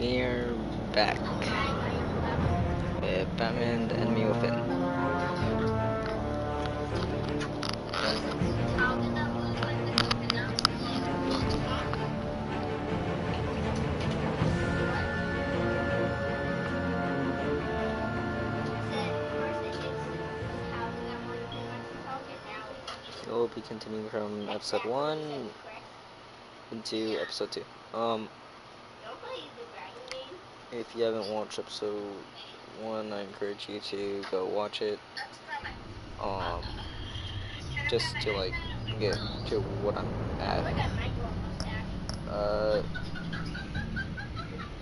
We're back with Batman the Enemy Within. So we'll be continuing from episode 1 into episode 2. If you haven't watched episode 1, I encourage you to go watch it. Just to like get to what I'm at.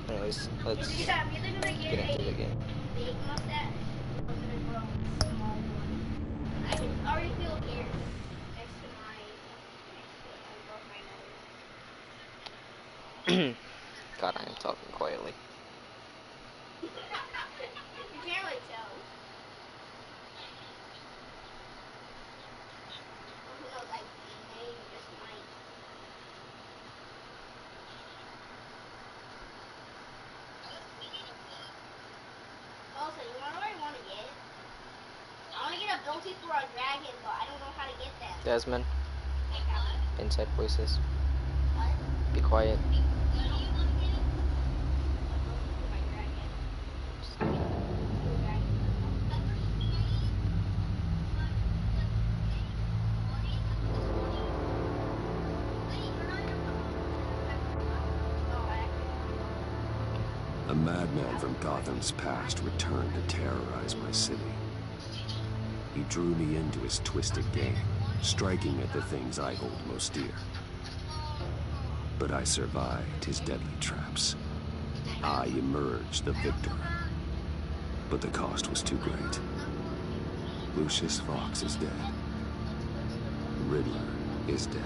Anyways, let's get into the game. God, I am talking quietly. You can't really tell. Also, you know what I want to get? I want to get ability for a dragon, but I don't know how to get that. Desmond, inside voices. What? Be quiet. A madman from Gotham's past returned to terrorize my city. He drew me into his twisted game, striking at the things I hold most dear. But I survived his deadly traps. I emerged the victor. But the cost was too great. Lucius Fox is dead. Riddler is dead.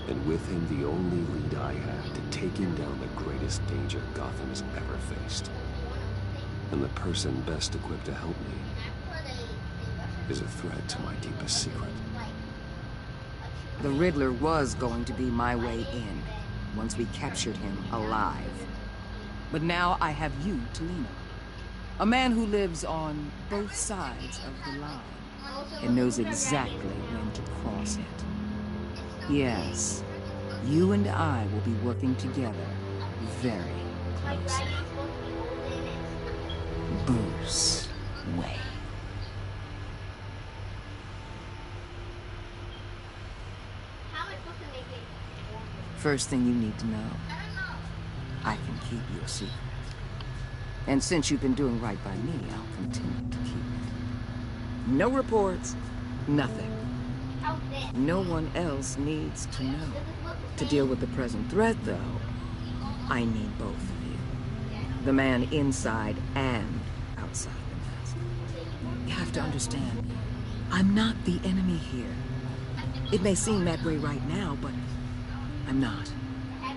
And with him, the only lead I had to taking down the greatest danger Gotham has ever faced. And the person best equipped to help me is a threat to my deepest secret. The Riddler was going to be my way in, once we captured him alive. But now I have you to lean on. A man who lives on both sides of the line, and knows exactly when to cross it. Yes, you and I will be working together very closely. Bruce Wayne. First thing you need to know, I can keep you a secret. And since you've been doing right by me, I'll continue to keep it. No reports, nothing. No one else needs to know. To deal with the present threat, though, I need both of you. The man inside and outside the mask. You have to understand, I'm not the enemy here. It may seem that way right now, but I'm not.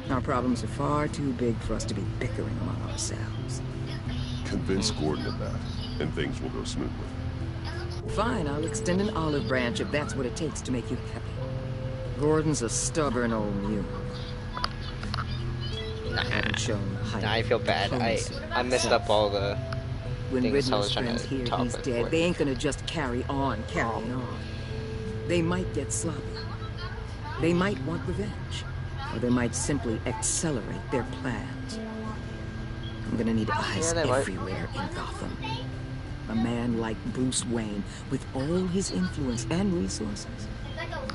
Our problems are far too big for us to be bickering among ourselves. Convince Gordon of that, and things will go smoothly. Fine, I'll extend an olive branch if that's what it takes to make you happy. Gordon's a stubborn old mule. I haven't shown height. Nah, I feel bad. I messed up all the when things I was Riddler's trying friends to hear talk he's before. dead, they ain't gonna just carrying on. They might get sloppy. They might want revenge. Or they might simply accelerate their plans. I'm gonna need eyes Yeah, they might. everywhere in Gotham. A man like Bruce Wayne, with all his influence and resources,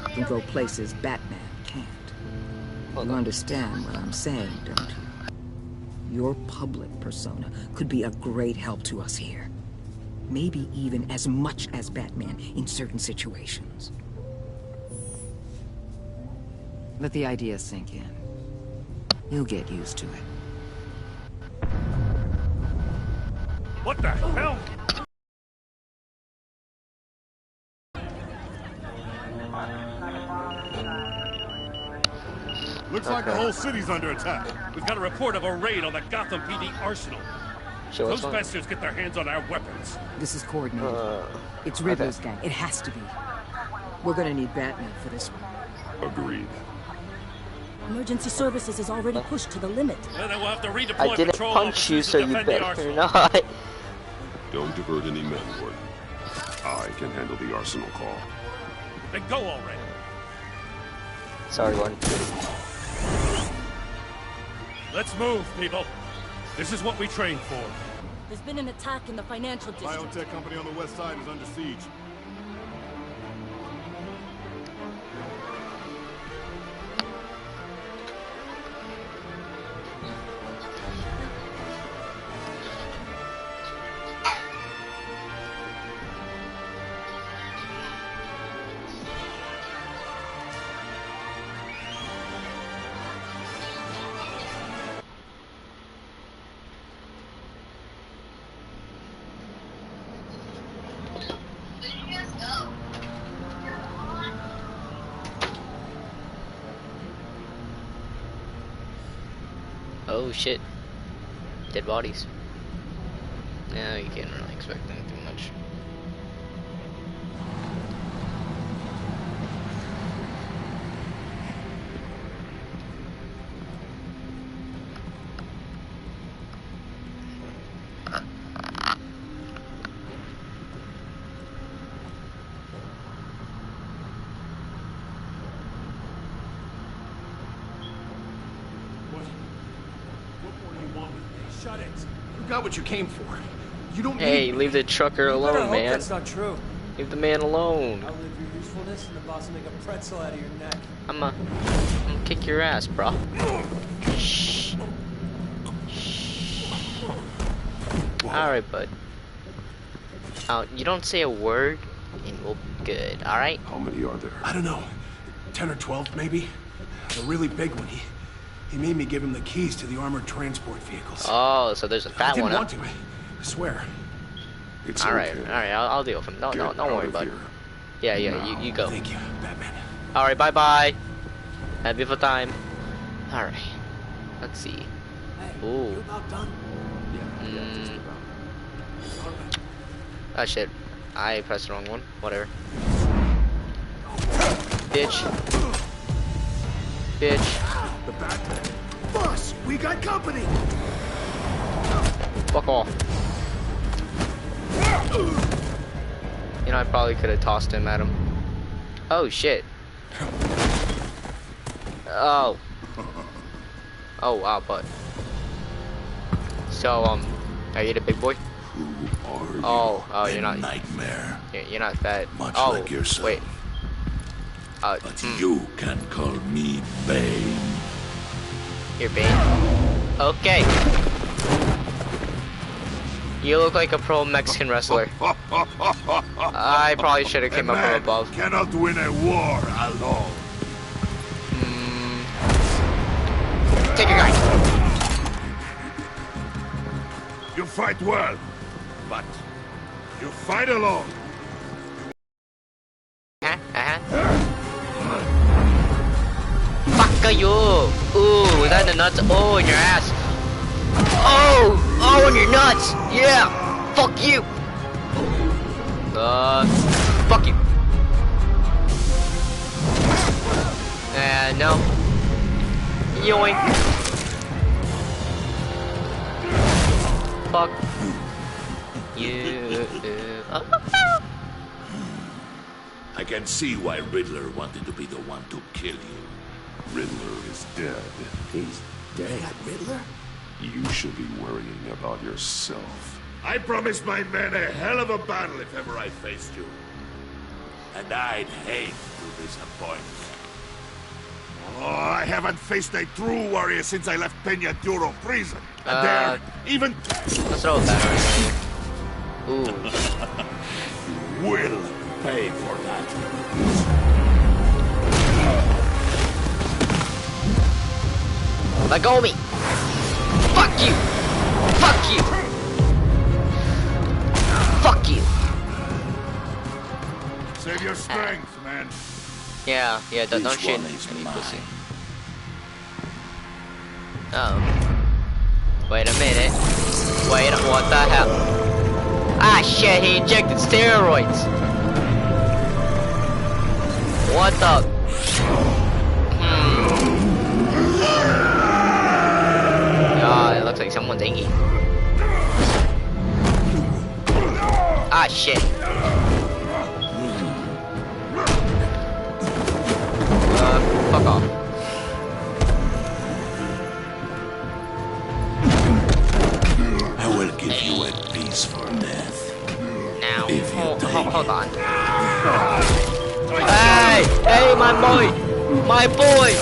can go places Batman can't. You understand what I'm saying, don't you? Your public persona could be a great help to us here. Maybe even as much as Batman in certain situations. Let the idea sink in. You'll get used to it. What the hell? Looks like the whole city's under attack. We've got a report of a raid on the Gotham PD arsenal. Show us Those one. bastards get their hands on our weapons. This is coordinated. It's Riddler's okay. gang. It has to be. We're gonna need Batman for this one. Agreed. Emergency services is already pushed to the limit. Well, then we'll have to redeploy I didn't patrol punch you, officers so to you defend the better arsenal. not. Don't divert any men, Warden. I can handle the arsenal call. Then go already. Sorry, one. Let's move, people. This is what we trained for. There's been an attack in the financial district. Biotech company on the west side is under siege. Oh shit. Dead bodies. No, you can't really expect anything much. Shut it. You got what you came for. You don't Hey, need me. leave the trucker You better alone, hope man. that's not true. Leave the man alone. Outlive your usefulness and the boss will make a pretzel out of your neck. I'm gonna kick your ass, bro. Shh. Alright, bud. You don't say a word, and we'll be good, alright? How many are there? I don't know. 10 or 12, maybe? The really big one. He made me give him the keys to the armored transport vehicles. Oh, so there's a I fat didn't one, huh? want to. I swear. It's Alright, okay. alright, I'll deal with him. Don't Get worry, out of bud. here. Yeah, you go. Thank you, Batman. Alright, bye-bye. Have a beautiful time. Alright. Let's see. Hey, Ooh. you about done? Yeah, just about. Ah, shit. I pressed the wrong one. Whatever. Bitch. Bitch. The Batman. Boss, we got company. Fuck off. You know, I probably could have tossed him at him. Oh, shit. Oh. Oh, wow, but. So, are you the big boy? Who are you? Oh, you're not. Nightmare, You're not that. much Oh, like yourself. wait. But you can call me Bane. You're Bane. Okay. You look like a pro Mexican wrestler. I probably should have came up from above. Cannot win a war alone. Take your guy. You fight well, but you fight alone. Fuck you. Ooh, was that in the nuts? Oh, in your ass. Oh, in your nuts. Yeah. Fuck you. Fuck you. No. Yoink. Fuck you. I can see why Riddler wanted to be the one to kill you. Riddler is dead. He's dead. Riddler? You should be worrying about yourself. I promised my men a hell of a battle if ever I faced you. And I'd hate to disappoint. Oh, I haven't faced a true warrior since I left Peña Duro prison. And they're even... Let's throw that already. Ooh. will pay for that. Let go of me. Fuck you. Fuck you. Fuck you. Save your strength, man. Yeah, don't This shit. one is You mine. pussy. Oh. Wait a minute. Wait, what the hell? Ah, shit, he injected steroids. What the? Ah, shit. Fuck off. I will give you a peaceful death. Now, If you hold on. Hey, hey, my boy, my boy.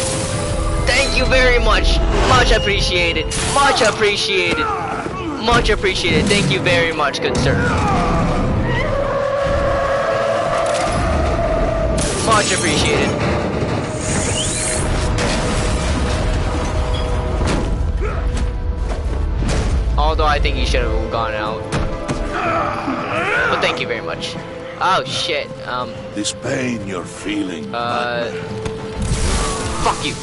Thank you very much. Much appreciated. Much appreciated. Much appreciated. Thank you very much, good sir. Much appreciated. Although I think he should have gone out. But thank you very much. Oh shit. This pain you're feeling. Fuck you.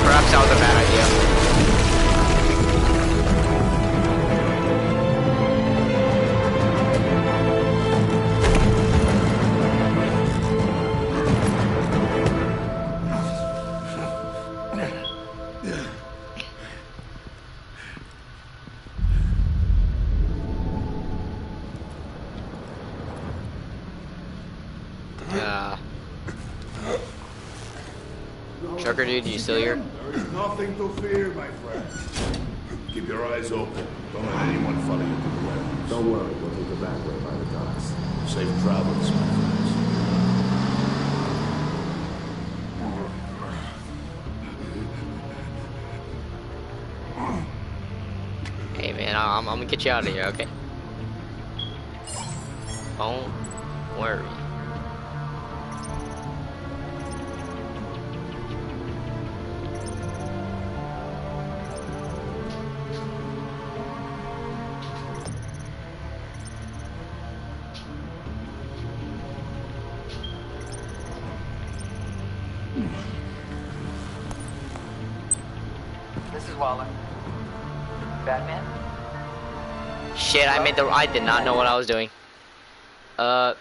Perhaps that was a bad idea. Trucker dude, you still here? There is nothing to fear, my friend. Keep your eyes open. Don't let anyone follow you to the warehouse. Don't worry, we'll take the back way by the docks. Safe travels, my friends. Hey man, I'm gonna get you out of here, okay? Don't worry. This is Waller. Batman? Shit, I did not know what I was doing. Am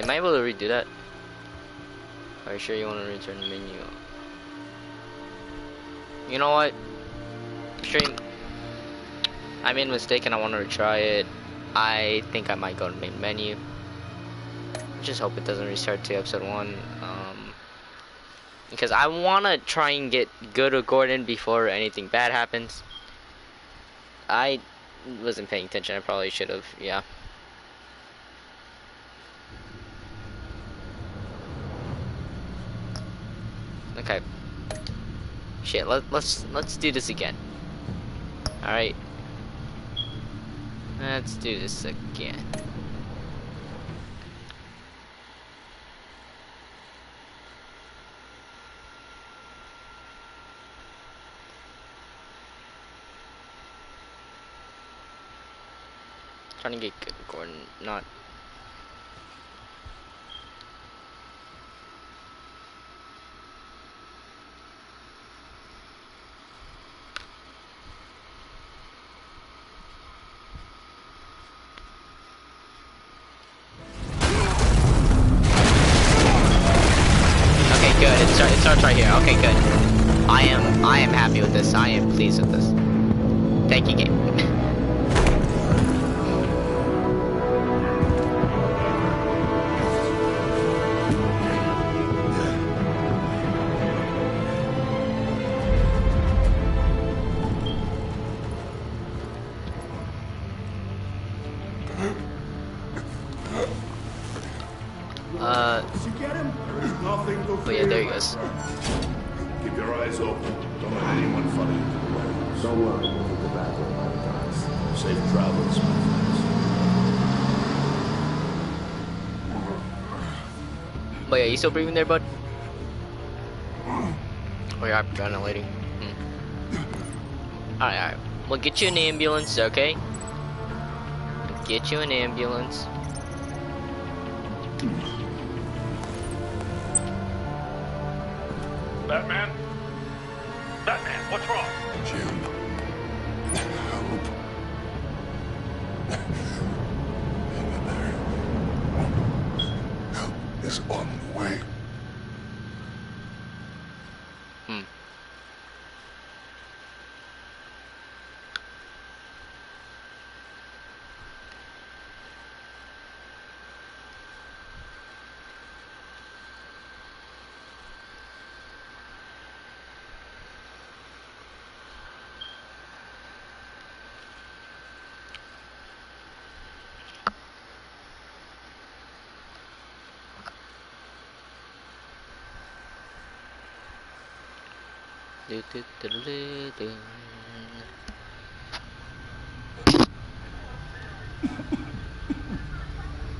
I able to redo that? Are you sure you want to return the menu? You know what? Stream. I made a mistake and I want to retry it. I think I might go to main menu. Just hope it doesn't restart to episode 1. Because I want to try and get good with Gordon before anything bad happens. I wasn't paying attention. I probably should have. Yeah. Okay. Shit. Let's do this again. All right. Let's do this again. Trying to get good, Gordon, not. Okay, good. It starts right here. Okay, good. I am happy with this. I am pleased with this. Thank you, game. Did you get him? There is nothing to fear. Oh yeah, there he goes. Keep your eyes open. Don't let anyone follow you to the warehouse. Don't worry, we'll take the back way by the docks. Safe travels, my friends. But yeah, you still breathing there, bud? Oh, you're hyperventilating. Alright. We'll get you an ambulance, okay? We'll get you an ambulance. Batman? Batman, what's wrong? Jim. Help. Help is on the way.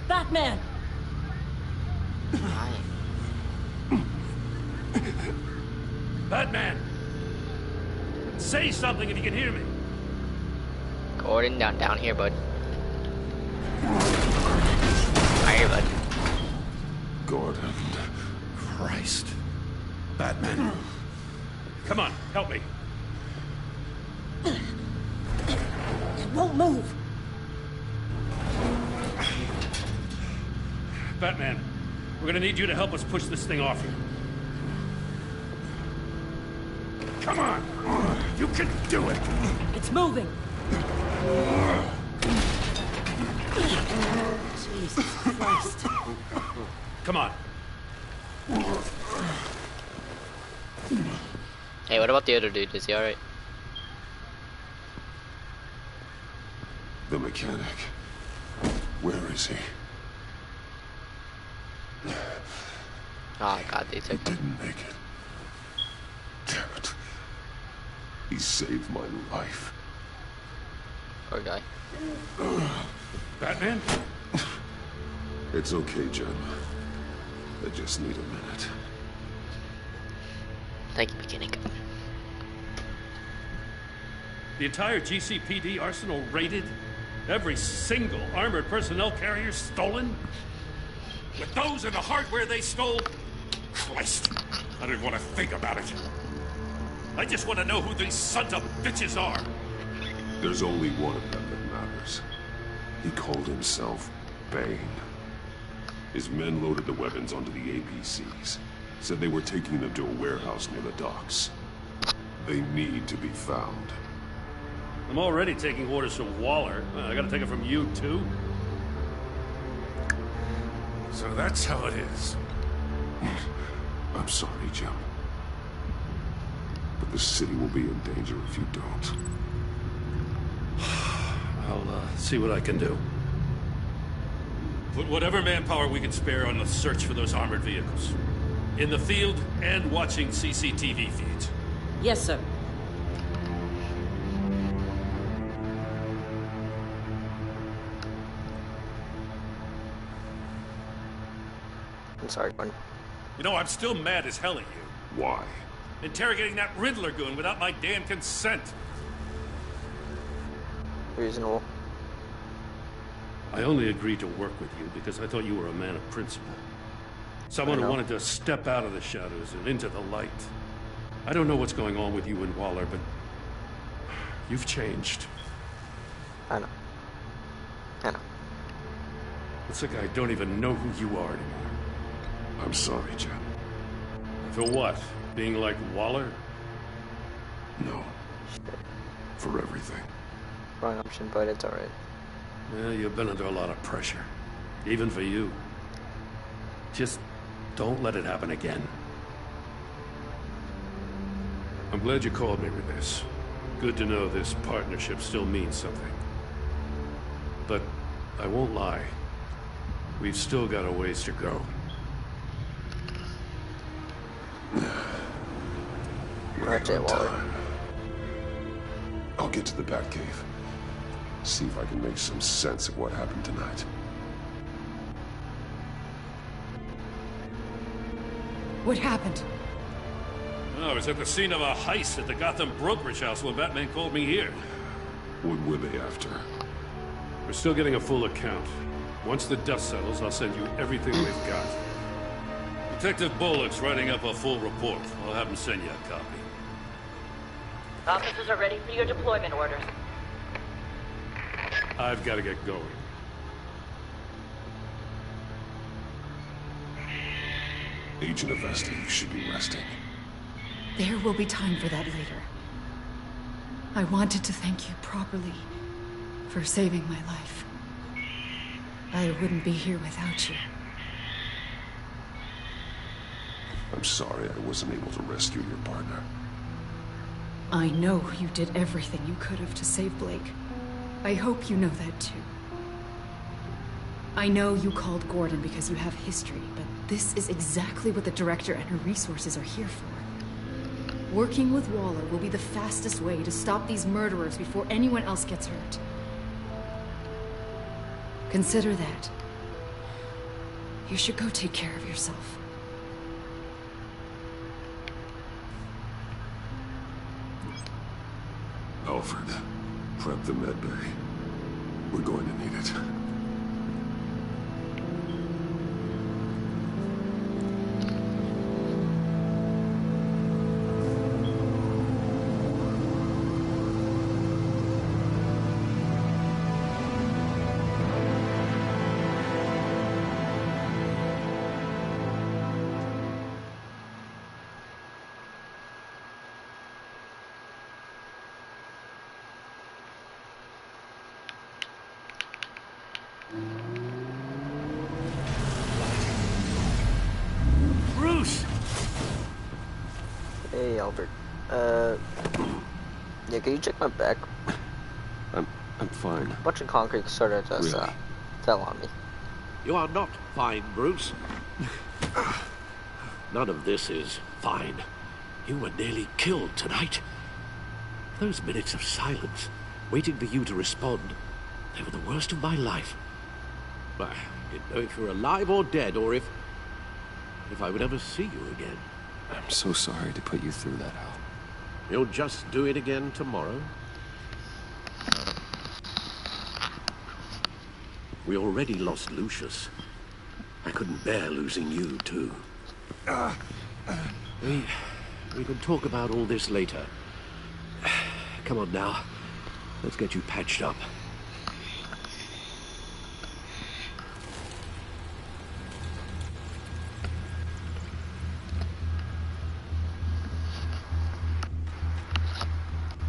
Batman! Hi. Batman! Say something if you can hear me. Gordon, down here, bud. Right here, bud. Gordon. Christ. Batman. Come on, help me. It won't move. Batman, we're gonna need you to help us push this thing off here. Come on! You can do it! It's moving. Jesus Christ. Come on. Hey, what about the other dude? Is he alright? The mechanic. Where is he? Oh god, they took He didn't make it. Damn it. He saved my life. poor guy. Batman? It's okay, Jim. I just need a minute. Thank you, mechanic. The entire GCPD arsenal raided? Every single armored personnel carrier stolen? With those and the hardware they stole? Christ, I didn't want to think about it. I just want to know who these sons of bitches are. There's only one of them that matters. He called himself Bane. His men loaded the weapons onto the APCs. Said they were taking them to a warehouse near the docks. They need to be found. I'm already taking orders from Waller. I gotta take it from you, too? So that's how it is. I'm sorry, Jim. But the city will be in danger if you don't. I'll see what I can do. Put whatever manpower we can spare on the search for those armored vehicles. In the field and watching CCTV feeds. Yes, sir. I'm sorry, Gordon. You know, I'm still mad as hell at you. Why? Interrogating that Riddler goon without my damn consent. Reasonable. I only agreed to work with you because I thought you were a man of principle. Someone who wanted to step out of the shadows and into the light. I don't know what's going on with you and Waller, but you've changed. I know. It's like I don't even know who you are anymore. I'm sorry, Jim. For what? Being like Waller? No. For everything. Wrong option, but it's alright. Yeah, you've been under a lot of pressure. Even for you. Just don't let it happen again. I'm glad you called me with this. Good to know this partnership still means something. But I won't lie. We've still got a ways to go. That's it, Waller. I'll get to the Batcave. See if I can make some sense of what happened tonight. What happened? Oh, I was at the scene of a heist at the Gotham brokerage house when Batman called me here. What were they after? We're still getting a full account. Once the dust settles, I'll send you everything we've got. Detective Bullock's writing up a full report. I'll have him send you a copy. Officers are ready for your deployment orders. I've got to get going. Agent Avesta, you should be resting. There will be time for that later. I wanted to thank you properly for saving my life. I wouldn't be here without you. I'm sorry I wasn't able to rescue your partner. I know you did everything you could have to save Blake. I hope you know that too. I know you called Gordon because you have history, but this is exactly what the Director and her resources are here for. Working with Waller will be the fastest way to stop these murderers before anyone else gets hurt. Consider that. You should go take care of yourself. Alfred, prep the med bay. We're going to need it. Bruce! Hey, Albert. Yeah, can you check my back? I'm fine. A bunch of concrete sort of just, Really? fell on me. You are not fine, Bruce. None of this is fine. You were nearly killed tonight. Those minutes of silence, waiting for you to respond, they were the worst of my life. I didn't know if you were alive or dead, or if I would ever see you again. I'm so sorry to put you through that, Al. You'll just do it again tomorrow? We already lost Lucius. I couldn't bear losing you, too. We can talk about all this later. Come on now. Let's get you patched up.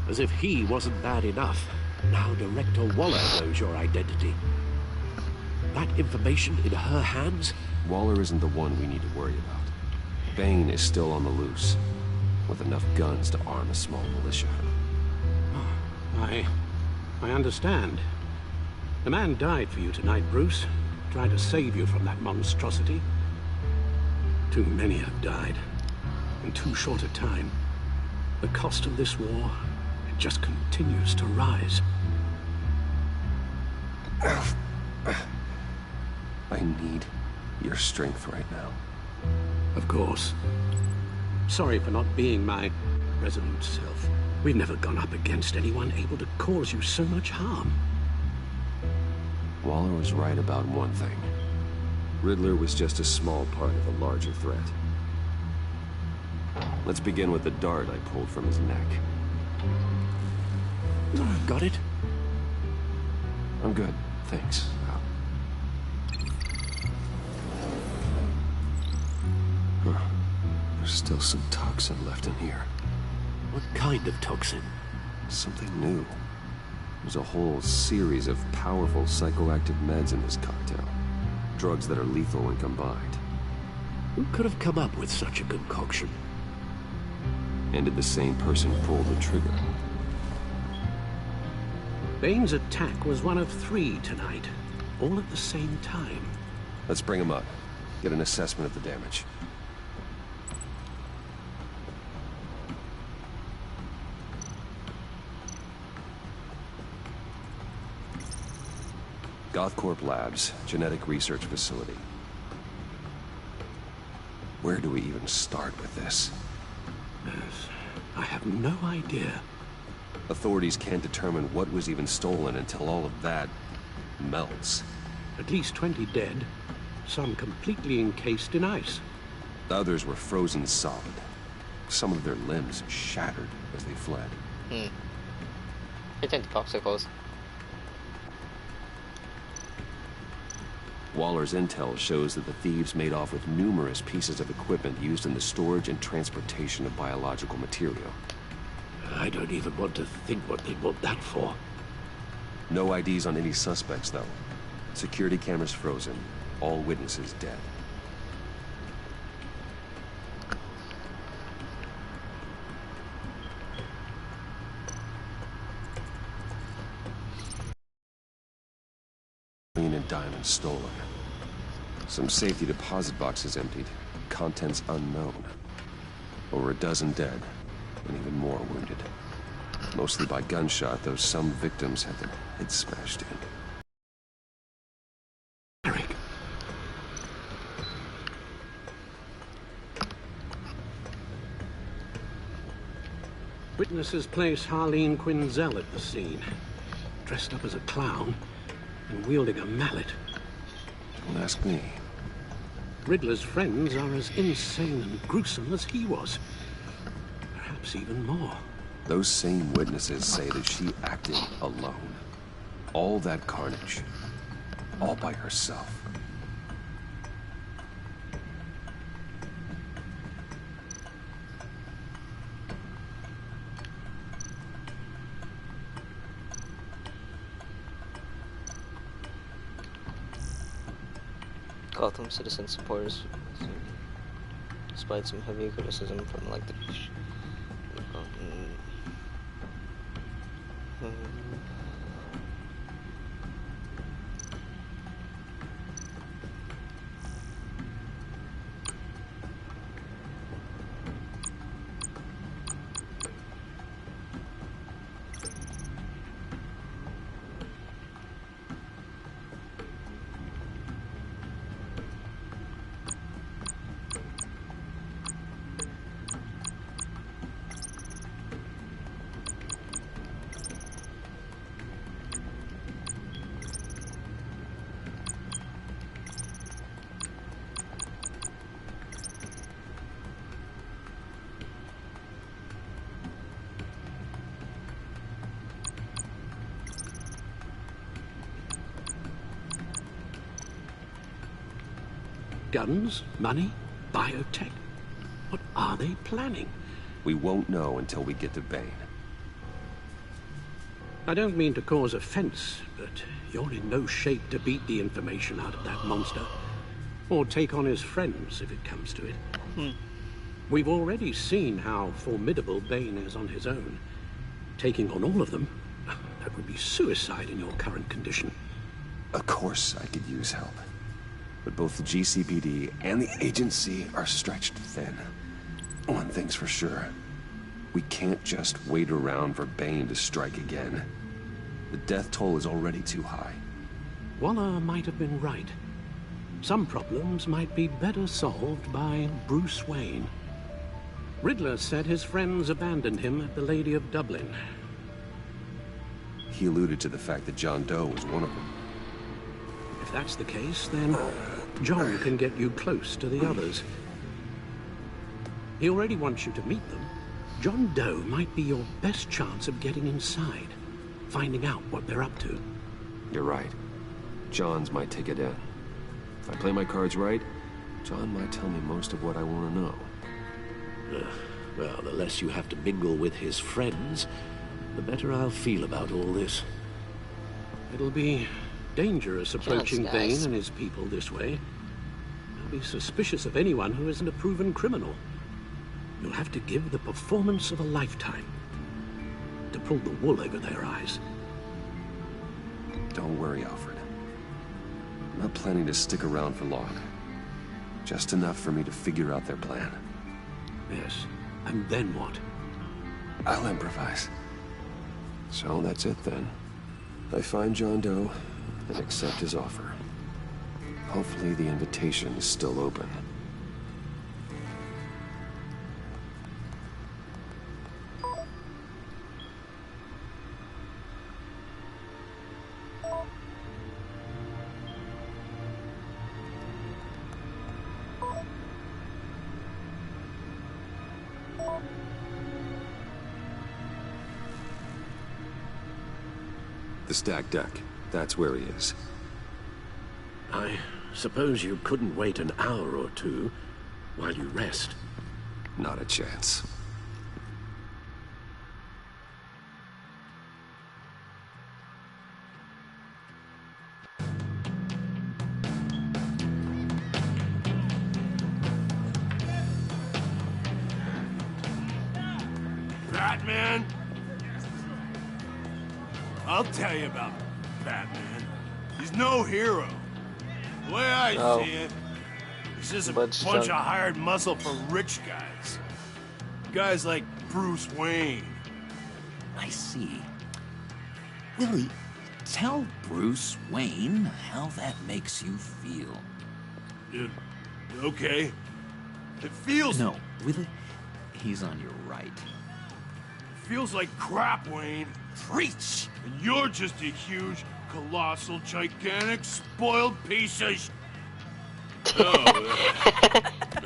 As if he wasn't bad enough. Now Director Waller knows your identity. That information in her hands? Waller isn't the one we need to worry about. Bane is still on the loose, with enough guns to arm a small militia. I understand. The man died for you tonight, Bruce. Trying to save you from that monstrosity. Too many have died. In too short a time. The cost of this war, it just continues to rise. I need your strength right now. Of course. Sorry for not being my resolute self. We've never gone up against anyone able to cause you so much harm. Waller was right about one thing. Riddler was just a small part of a larger threat. Let's begin with the dart I pulled from his neck. Got it? I'm good, thanks. Huh. There's still some toxin left in here. What kind of toxin? Something new. There's a whole series of powerful psychoactive meds in this cocktail. Drugs that are lethal when combined. Who could have come up with such a concoction? And did the same person pull the trigger? Bane's attack was one of 3 tonight, all at the same time. Let's bring him up. Get an assessment of the damage. Gothcorp Labs, genetic research facility. Where do we even start with this? Yes, I have no idea. Authorities can't determine what was even stolen until all of that melts. At least 20 dead, some completely encased in ice. The others were frozen solid. Some of their limbs shattered as they fled. I think popsicles. Waller's intel shows that the thieves made off with numerous pieces of equipment used in the storage and transportation of biological material. I don't even want to think what they want that for. No IDs on any suspects, though. Security cameras frozen. All witnesses dead. And diamonds stolen. Some safety deposit boxes emptied. Contents unknown. Over a dozen dead. and even more wounded. Mostly by gunshot, though some victims had their heads smashed in. Eric. Witnesses place Harleen Quinzel at the scene, dressed up as a clown and wielding a mallet. Don't ask me. Riddler's friends are as insane and gruesome as he was. Perhaps even more. Those same witnesses say that she acted alone. All that carnage. All by herself. Gotham citizen supporters, despite some heavy criticism from like the Guns, money, biotech. What are they planning? We won't know until we get to Bane. I don't mean to cause offense, but you're in no shape to beat the information out of that monster. Or take on his friends, if it comes to it. We've already seen how formidable Bane is on his own. Taking on all of them, that would be suicide in your current condition. Of course I could use help. But both the GCPD and the agency are stretched thin. One thing's for sure. We can't just wait around for Bane to strike again. The death toll is already too high. Waller might have been right. Some problems might be better solved by Bruce Wayne. Riddler said his friends abandoned him at the Lady of Dublin. He alluded to the fact that John Doe was one of them. If that's the case, then John can get you close to the others. He already wants you to meet them. John Doe might be your best chance of getting inside, finding out what they're up to. You're right. John's might take it in. If I play my cards right, John might tell me most of what I want to know. Well, the less you have to mingle with his friends, the better I'll feel about all this. It'll be dangerous approaching Bane and his people this way. They'll be suspicious of anyone who isn't a proven criminal. You'll have to give the performance of a lifetime to pull the wool over their eyes. Don't worry, Alfred. I'm not planning to stick around for long. Just enough for me to figure out their plan. Yes, and then what? I'll improvise. So that's it then. I find John Doe and accept his offer. Hopefully the invitation is still open. The stacked deck. That's where he is. I suppose you couldn't wait an hour or two while you rest. Not a chance. Batman? I'll tell you about Batman. He's no hero. The way I see it, he's just a bunch of hired muscle for rich guys. Guys like Bruce Wayne. I see. Willie, tell Bruce Wayne how that makes you feel. Okay. It feels... No, Willie, he's on your right. It feels like crap, Wayne. Preach! And you're just a huge, colossal, gigantic, spoiled piece of sh...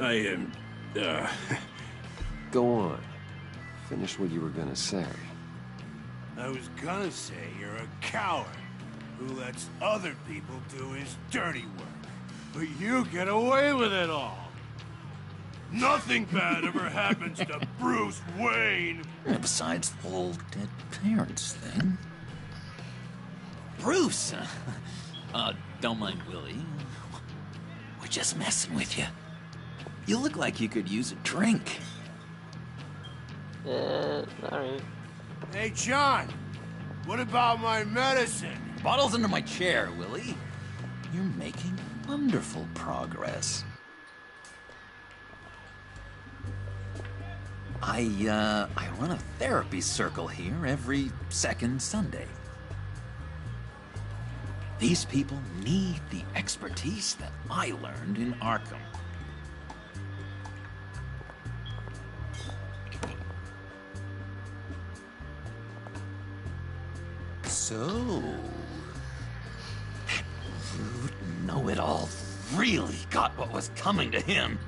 I am... Go on. Finish what you were gonna say. I was gonna say you're a coward who lets other people do his dirty work. But you get away with it all. Nothing bad ever happens to Bruce Wayne. Besides the whole dead parents thing. Bruce! Don't mind Willie. We're just messing with you. You look like you could use a drink. Alright. Hey, John. What about my medicine? Bottle's under my chair, Willie. You're making wonderful progress. I run a therapy circle here every second Sunday. These people need the expertise that I learned in Arkham. So, that rude know-it-all really got what was coming to him.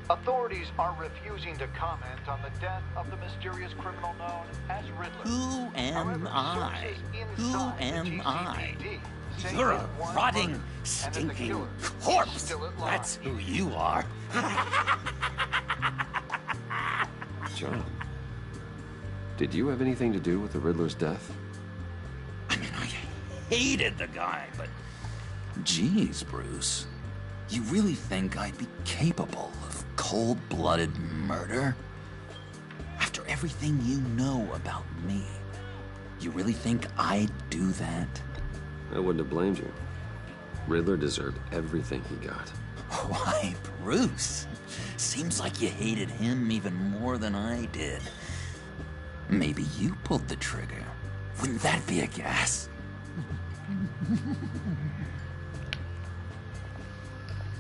Authorities are refusing to comment on the death of the mysterious criminal known as Riddler. Who am However, I? sources Who inside the am I? GCPD say You're that a one rotting, murder and that the stinking killer is corpse. still at That's large. who you are. John, did you have anything to do with the Riddler's death? Hated the guy, but... Geez, Bruce. You really think I'd be capable of cold-blooded murder? After everything you know about me, you really think I'd do that? I wouldn't have blamed you. Riddler deserved everything he got. Why, Bruce? Seems like you hated him even more than I did. Maybe you pulled the trigger. Wouldn't that be a gas?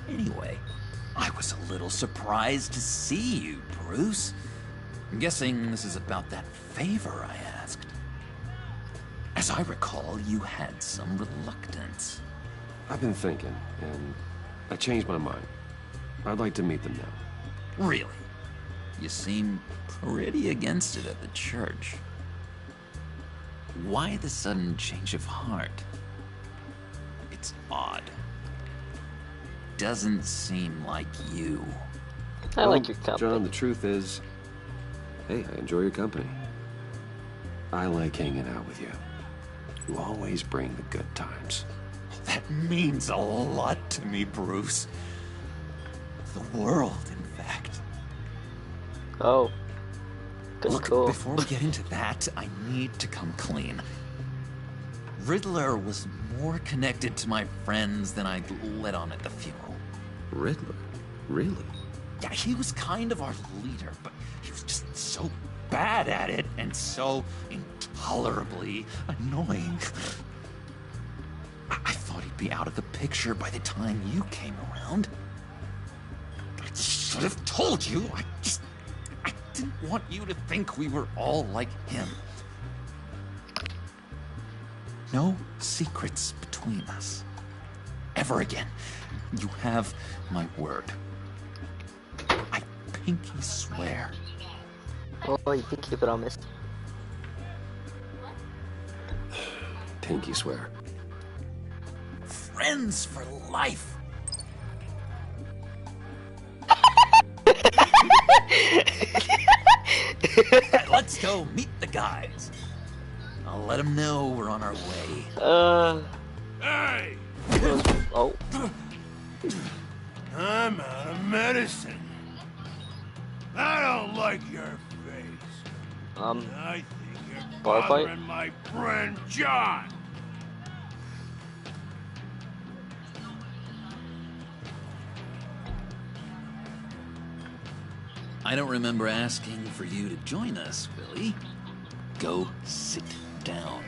Anyway, I was a little surprised to see you, Bruce. I'm guessing this is about that favor I asked. As I recall, you had some reluctance. I've been thinking, and I changed my mind. I'd like to meet them now. Really? You seem pretty against it at the church. Why the sudden change of heart? It's odd. Doesn't seem like you. I like your company. John, the truth is, hey, I enjoy your company. I like hanging out with you. You always bring the good times. That means a lot to me, Bruce. The world, in fact. Oh. Look, cool. Before we get into that, I need to come clean. Riddler was more connected to my friends than I'd let on at the funeral. Riddler? Really? Yeah, he was kind of our leader, but he was just so bad at it and so intolerably annoying. I thought he'd be out of the picture by the time you came around. I should have told you. I didn't want you to think we were all like him. No secrets between us. Ever again. You have my word. I pinky swear. Oh, you pinky promise. Pinky swear. Friends for life. Let's go meet the guys. I'll let them know we're on our way. Hey! Oh. I'm out of medicine. I don't like your face. I think you're bar fight? bothering my friend John. I don't remember asking for you to join us, Willie. Go sit down.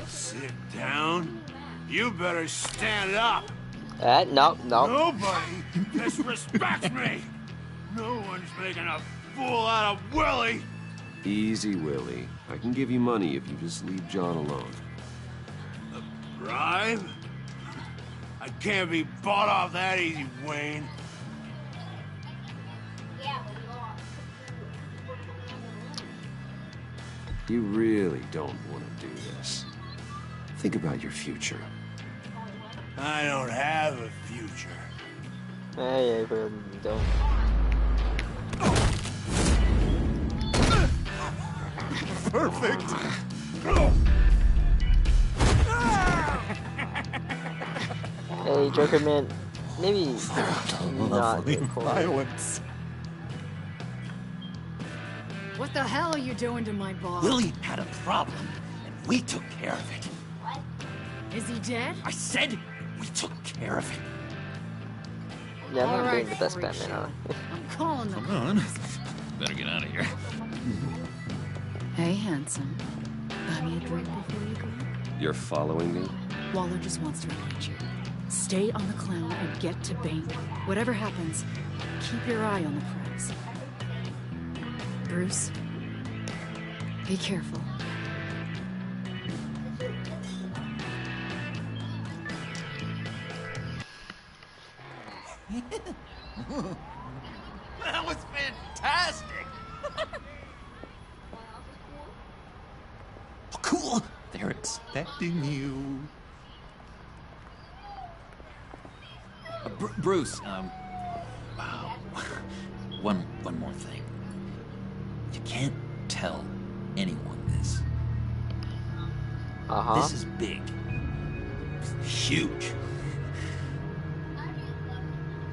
Sit down? You better stand up. No. Nobody disrespects me. No one's making a fool out of Willie. Easy, Willie. I can give you money if you just leave John alone. A bribe? I can't be bought off that easy, Wayne. You really don't want to do this. Think about your future. I don't have a future. Hey, I really don't. Perfect. Hey, Joker man, maybe not get violence. What the hell are you doing to my boss? Willie had a problem, and we took care of it. Is he dead? I said we took care of it. Yeah, I'm not Alright, being the best freak Batman, show. huh? I'm calling them. Come on. Better get out of here. Hey, handsome. Buy me a drink before you go? You're following me? Waller just wants to acquaint you. Stay on the clown and get to Bane. Whatever happens, keep your eye on the prize. Bruce, be careful. That was fantastic! Oh, cool! They're expecting you. Bruce, one more thing. You can't tell anyone this. This is big. Huge.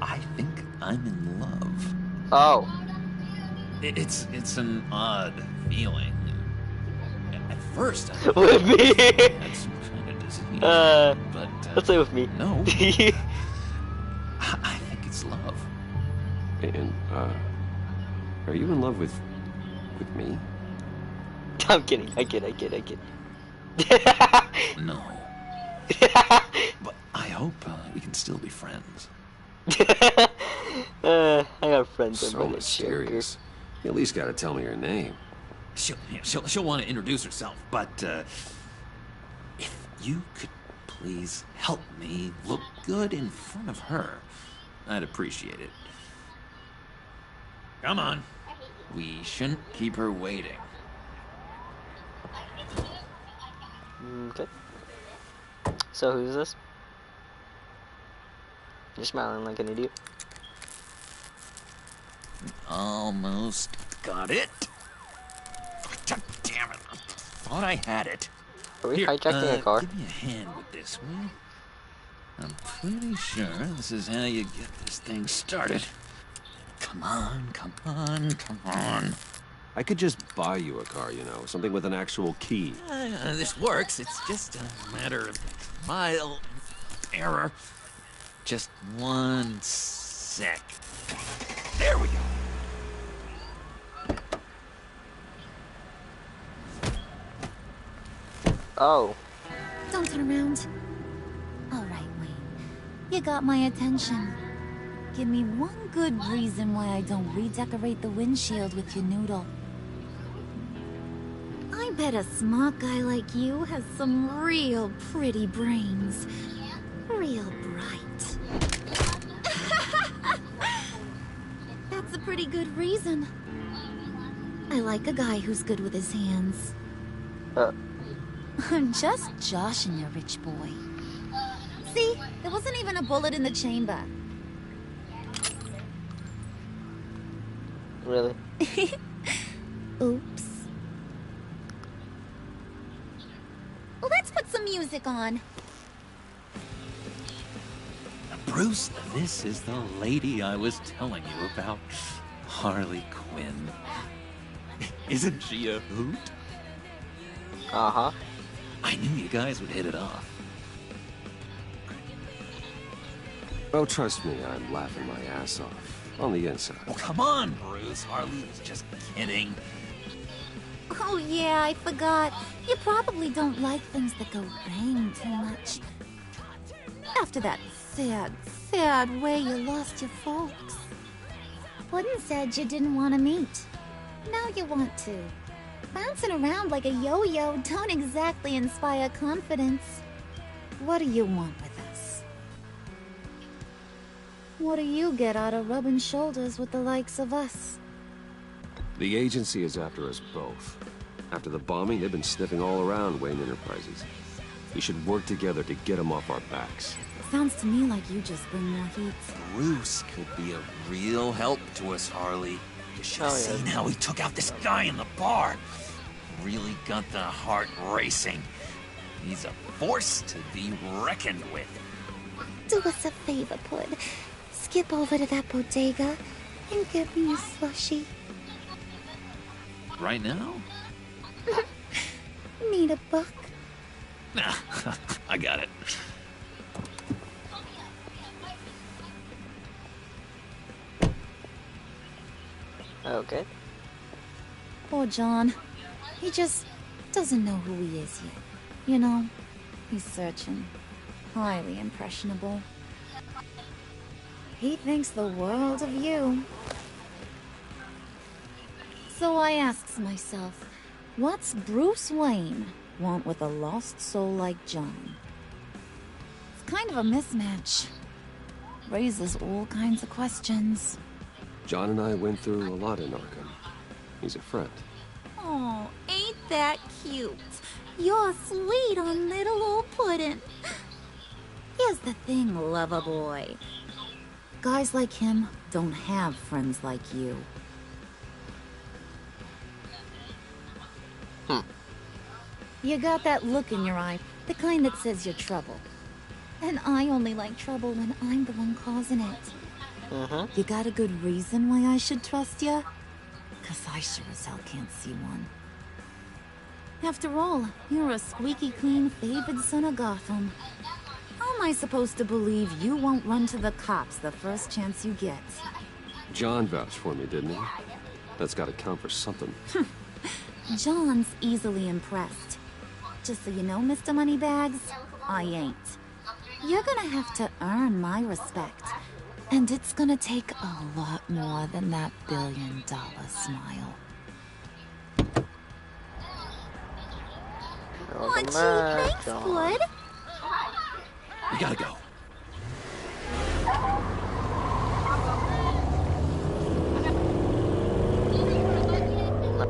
I think I'm in love. Oh. It's an odd feeling. At first, I with me. That's kind of disease. But let's play with me. No. I think it's love. And are you in love with me? I'm kidding. I kid. No. But I hope we can still be friends. I got friends. So mysterious. You at least gotta tell me her name. She'll want to introduce herself, but if you could please help me look good in front of her, I'd appreciate it. Come on. We shouldn't keep her waiting. Okay. So who's this? You're smiling like an idiot. Almost got it. God damn it. I thought I had it. Are we hijacking a car? Give me a hand with this, will you? I'm pretty sure this is how you get this thing started. Come on. I could just buy you a car, you know, something with an actual key. This works. It's just a matter of trial and error. Just 1 sec. There we go. Oh. Don't turn around. All right, Wayne. You got my attention. Give me one good reason why I don't redecorate the windshield with your noodle. I bet a smart guy like you has some real pretty brains. Real bright. That's a pretty good reason. I like a guy who's good with his hands. I'm just joshing you, rich boy. See? There wasn't even a bullet in the chamber. Really? Oops. Well, let's put some music on. Bruce, this is the lady I was telling you about. Harley Quinn. Isn't she a hoot? Uh-huh. I knew you guys would hit it off. Oh, trust me, I'm laughing my ass off. On the inside. Oh, come on, Bruce. Harley was just kidding. Oh yeah, I forgot. You probably don't like things that go bang too much. After that sad way you lost your folks. Puddin' said you didn't want to meet. Now you want to. Bouncing around like a yo-yo don't exactly inspire confidence. What do you want with us? What do you get out of rubbing shoulders with the likes of us? The agency is after us both. After the bombing, they've been sniffing all around Wayne Enterprises. We should work together to get them off our backs. Sounds to me like you just bring more heat. Bruce could be a real help to us, Harley. You should have seen how he took out this guy in the bar. Really got the heart racing. He's a force to be reckoned with. Do us a favor, Pud. Skip over to that bodega and get me a slushie. Right now? Need a buck? Nah, I got it. Okay. Poor John. He just doesn't know who he is yet. You know, he's searching. Highly impressionable. He thinks the world of you. So I asks myself, what's Bruce Wayne want with a lost soul like John? It's kind of a mismatch. Raises all kinds of questions. John and I went through a lot in Arkham. He's a friend. Oh, ain't that cute? You're sweet on little old Puddin'. Here's the thing, lover boy. Guys like him don't have friends like you. You got that look in your eye, the kind that says you're trouble. And I only like trouble when I'm the one causing it. You got a good reason why I should trust you? 'Cause I sure as hell can't see one. After all, you're a squeaky clean favored son of Gotham. How am I supposed to believe you won't run to the cops the first chance you get? John vouched for me, didn't he? That's gotta count for something. John's easily impressed. Just so you know, Mr. Moneybags, I ain't. You're gonna have to earn my respect. And it's gonna take a lot more than that billion-dollar smile. Oh, gee, thanks, Blood. We gotta go.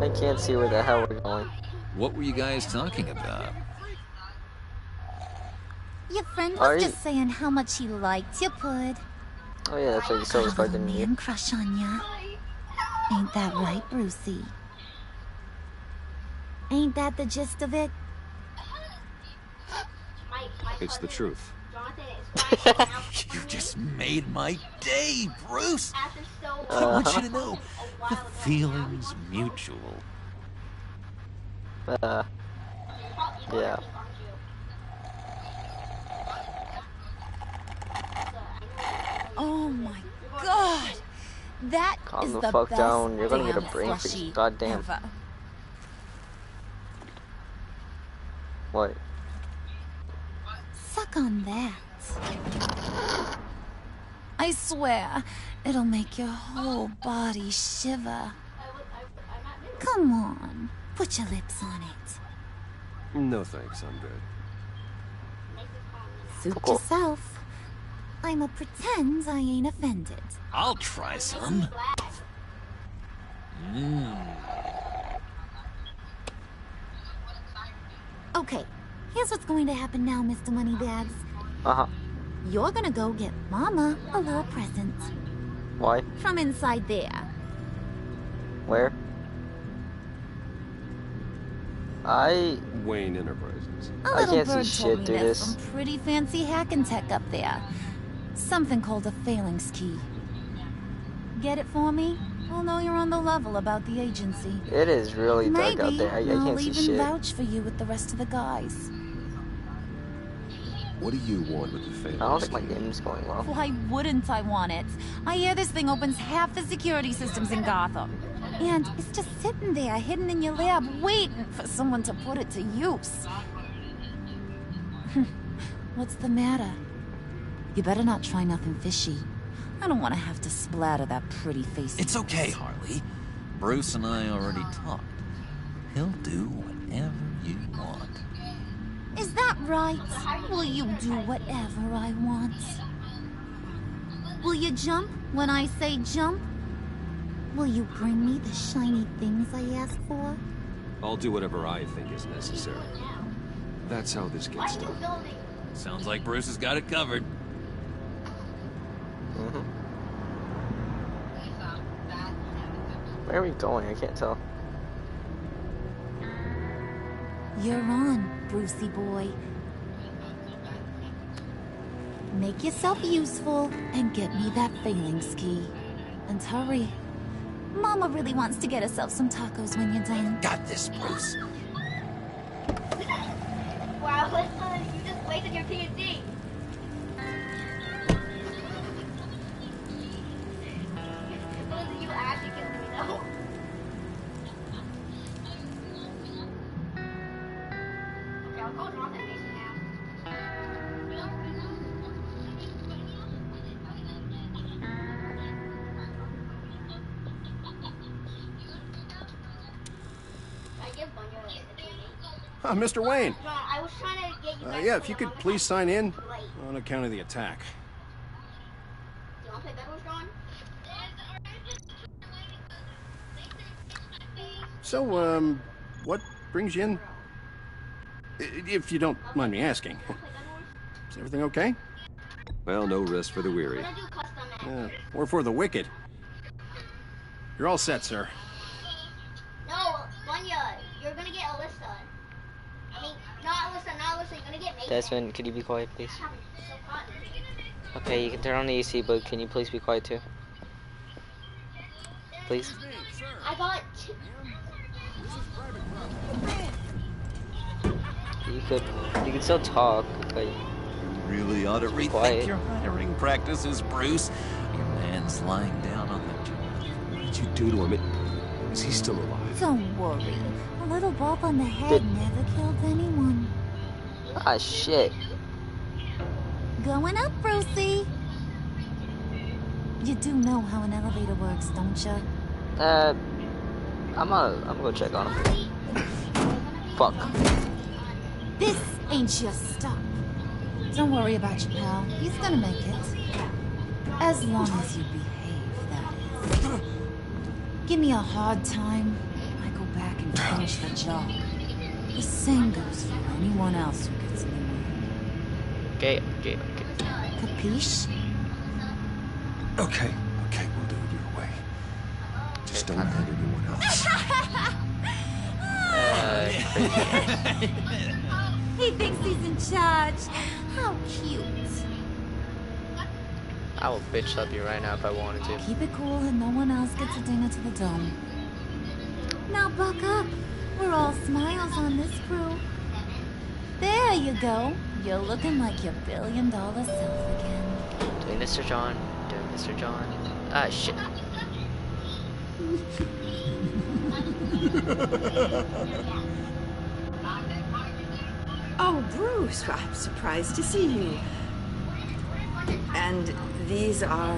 I can't see where the hell we're going. What were you guys talking about? Your friend was just saying how much he liked you, Pud. Oh yeah, that's what you saw was part of me. Man crush on ya. Ain't that right, Brucey? Ain't that the gist of it? It's the truth. You just made my day, Bruce. I want you to know, the feeling's mutual. Yeah. Oh my god! That Calm is the the fuck best down. You're gonna get a damn brain freeze. slushie Goddamn. ever. What? Suck on that. I swear, it'll make your whole body shiver. Come on, put your lips on it. No thanks, I'm good. Suit yourself. I'ma pretend I ain't offended. I'll try some. Okay, here's what's going to happen now, Mr. Moneybags. You're gonna go get Mama a little present. Why? From inside there. Where? Wayne Enterprises. A I little can't bird see told shit me through there's this. some pretty fancy hacking tech up there. Something called a phalanx key. Get it for me? I'll know you're on the level about the agency. It is really dark out there. I I'll can't see even shit. vouch for you with the rest of the guys. What do you want with the I family? don't think my game's going well. Why wouldn't I want it? I hear this thing opens half the security systems in Gotham. And it's just sitting there, hidden in your lab, waiting for someone to put it to use. What's the matter? You better not try nothing fishy. I don't want to have to splatter that pretty face. It's okay, Harley. Bruce and I already talked. He'll do whatever you want. Is that right? Will you do whatever I want? Will you jump when I say jump? Will you bring me the shiny things I ask for? I'll do whatever I think is necessary. That's how this gets done. Sounds like Bruce has got it covered. Where are we going? I can't tell. You're on, Brucey boy. Make yourself useful and get me that Phalanx key. And hurry. Mama really wants to get herself some tacos when you're done. Got this, Bruce. Wow, listen, you just wasted your TNT. You actually killed me though. Okay, I'll go north and east now. Mr. Wayne. John, I was trying to get you back Yeah, to if you the could house. please sign in Late. on account of the attack. Do you want to play Bedwars, John? So, what brings you in? If you don't mind me asking. Is everything okay? Well, no rest for the weary. I'm gonna do custom Yeah, or for the wicked. You're all set, sir. No, Bunya, you're gonna get Alyssa. I mean, not Alyssa, you're gonna get Mason. Desmond, could you be quiet, please? So hot. Okay, you can turn on the AC, but can you please be quiet too? Please? I got two. You could still talk, but You really ought to rethink quiet. your hiring practices, Bruce. Your man's lying down on the job. What did you do to him? Is he still alive? Don't worry. A little bump on the head never killed anyone. Ah, shit. Going up, Brucey. You do know how an elevator works, don't you? I'm gonna go check on him. Fuck. This ain't your stop. Don't worry about your pal. He's gonna make it. As long as you behave, that is. Give me a hard time, I go back and finish the job. The same goes for anyone else who gets in the way. Okay. Capiche? Okay, we'll do it your way. Just don't hurt anyone else. He thinks he's in charge. How cute. I will bitch slap you right now if I wanted to. Keep it cool and no one else gets a dinger to the dome. Now buck up. We're all smiles on this crew. There you go. You're looking like your billion-dollar self again. Doing Mr. John. Ah, shit. Oh, Bruce, I'm surprised to see you. And these are...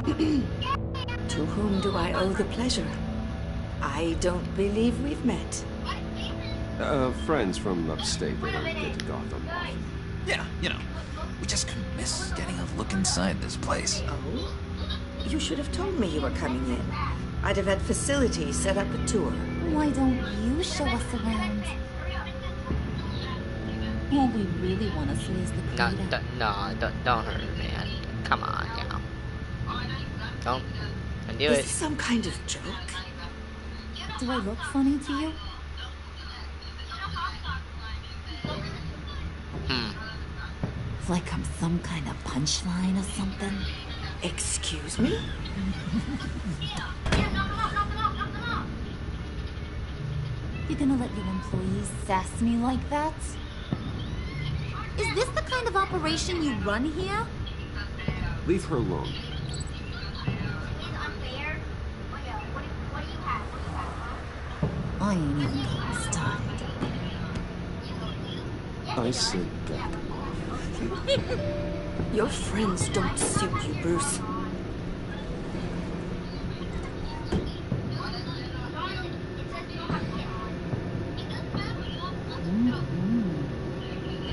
To whom do I owe the pleasure? I don't believe we've met. Friends from upstate that are good to Gotham. Yeah, you know, we just couldn't miss getting a look inside this place. Oh? You should have told me you were coming in. I'd have had facilities set up a tour. Why don't you show us around? All we really want to see is the crater. Don't hurt her, man. Come on, now. Don't do Is it. this some kind of joke? Do I look funny to you? Like I'm some kind of punchline or something? Excuse me? You gonna let your employees sass me like that? Is this the kind of operation you run here? Leave her alone. I ain't even gotten started. I said get them off. Your friends don't suit you, Bruce.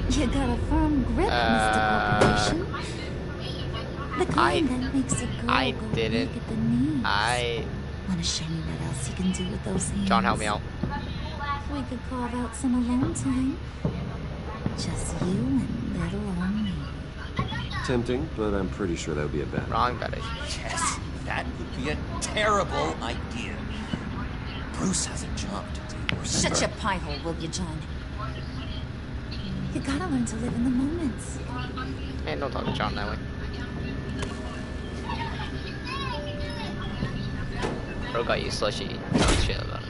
You got a firm grip, Mr. Corporation. The kind that makes a girl go weak at the knees. Wanna show me what else you can do with those hands? John, help me out. We could carve out some alone time. Just you and little old me. Tempting, but I'm pretty sure that would be a bad Wrong bet. Yes, that would be a terrible idea. Bruce has a job to do. Shut your pie hole, will you, John? You gotta learn to live in the moments. Hey, don't talk to John that way. Bro got you slushy. Don't shit about it.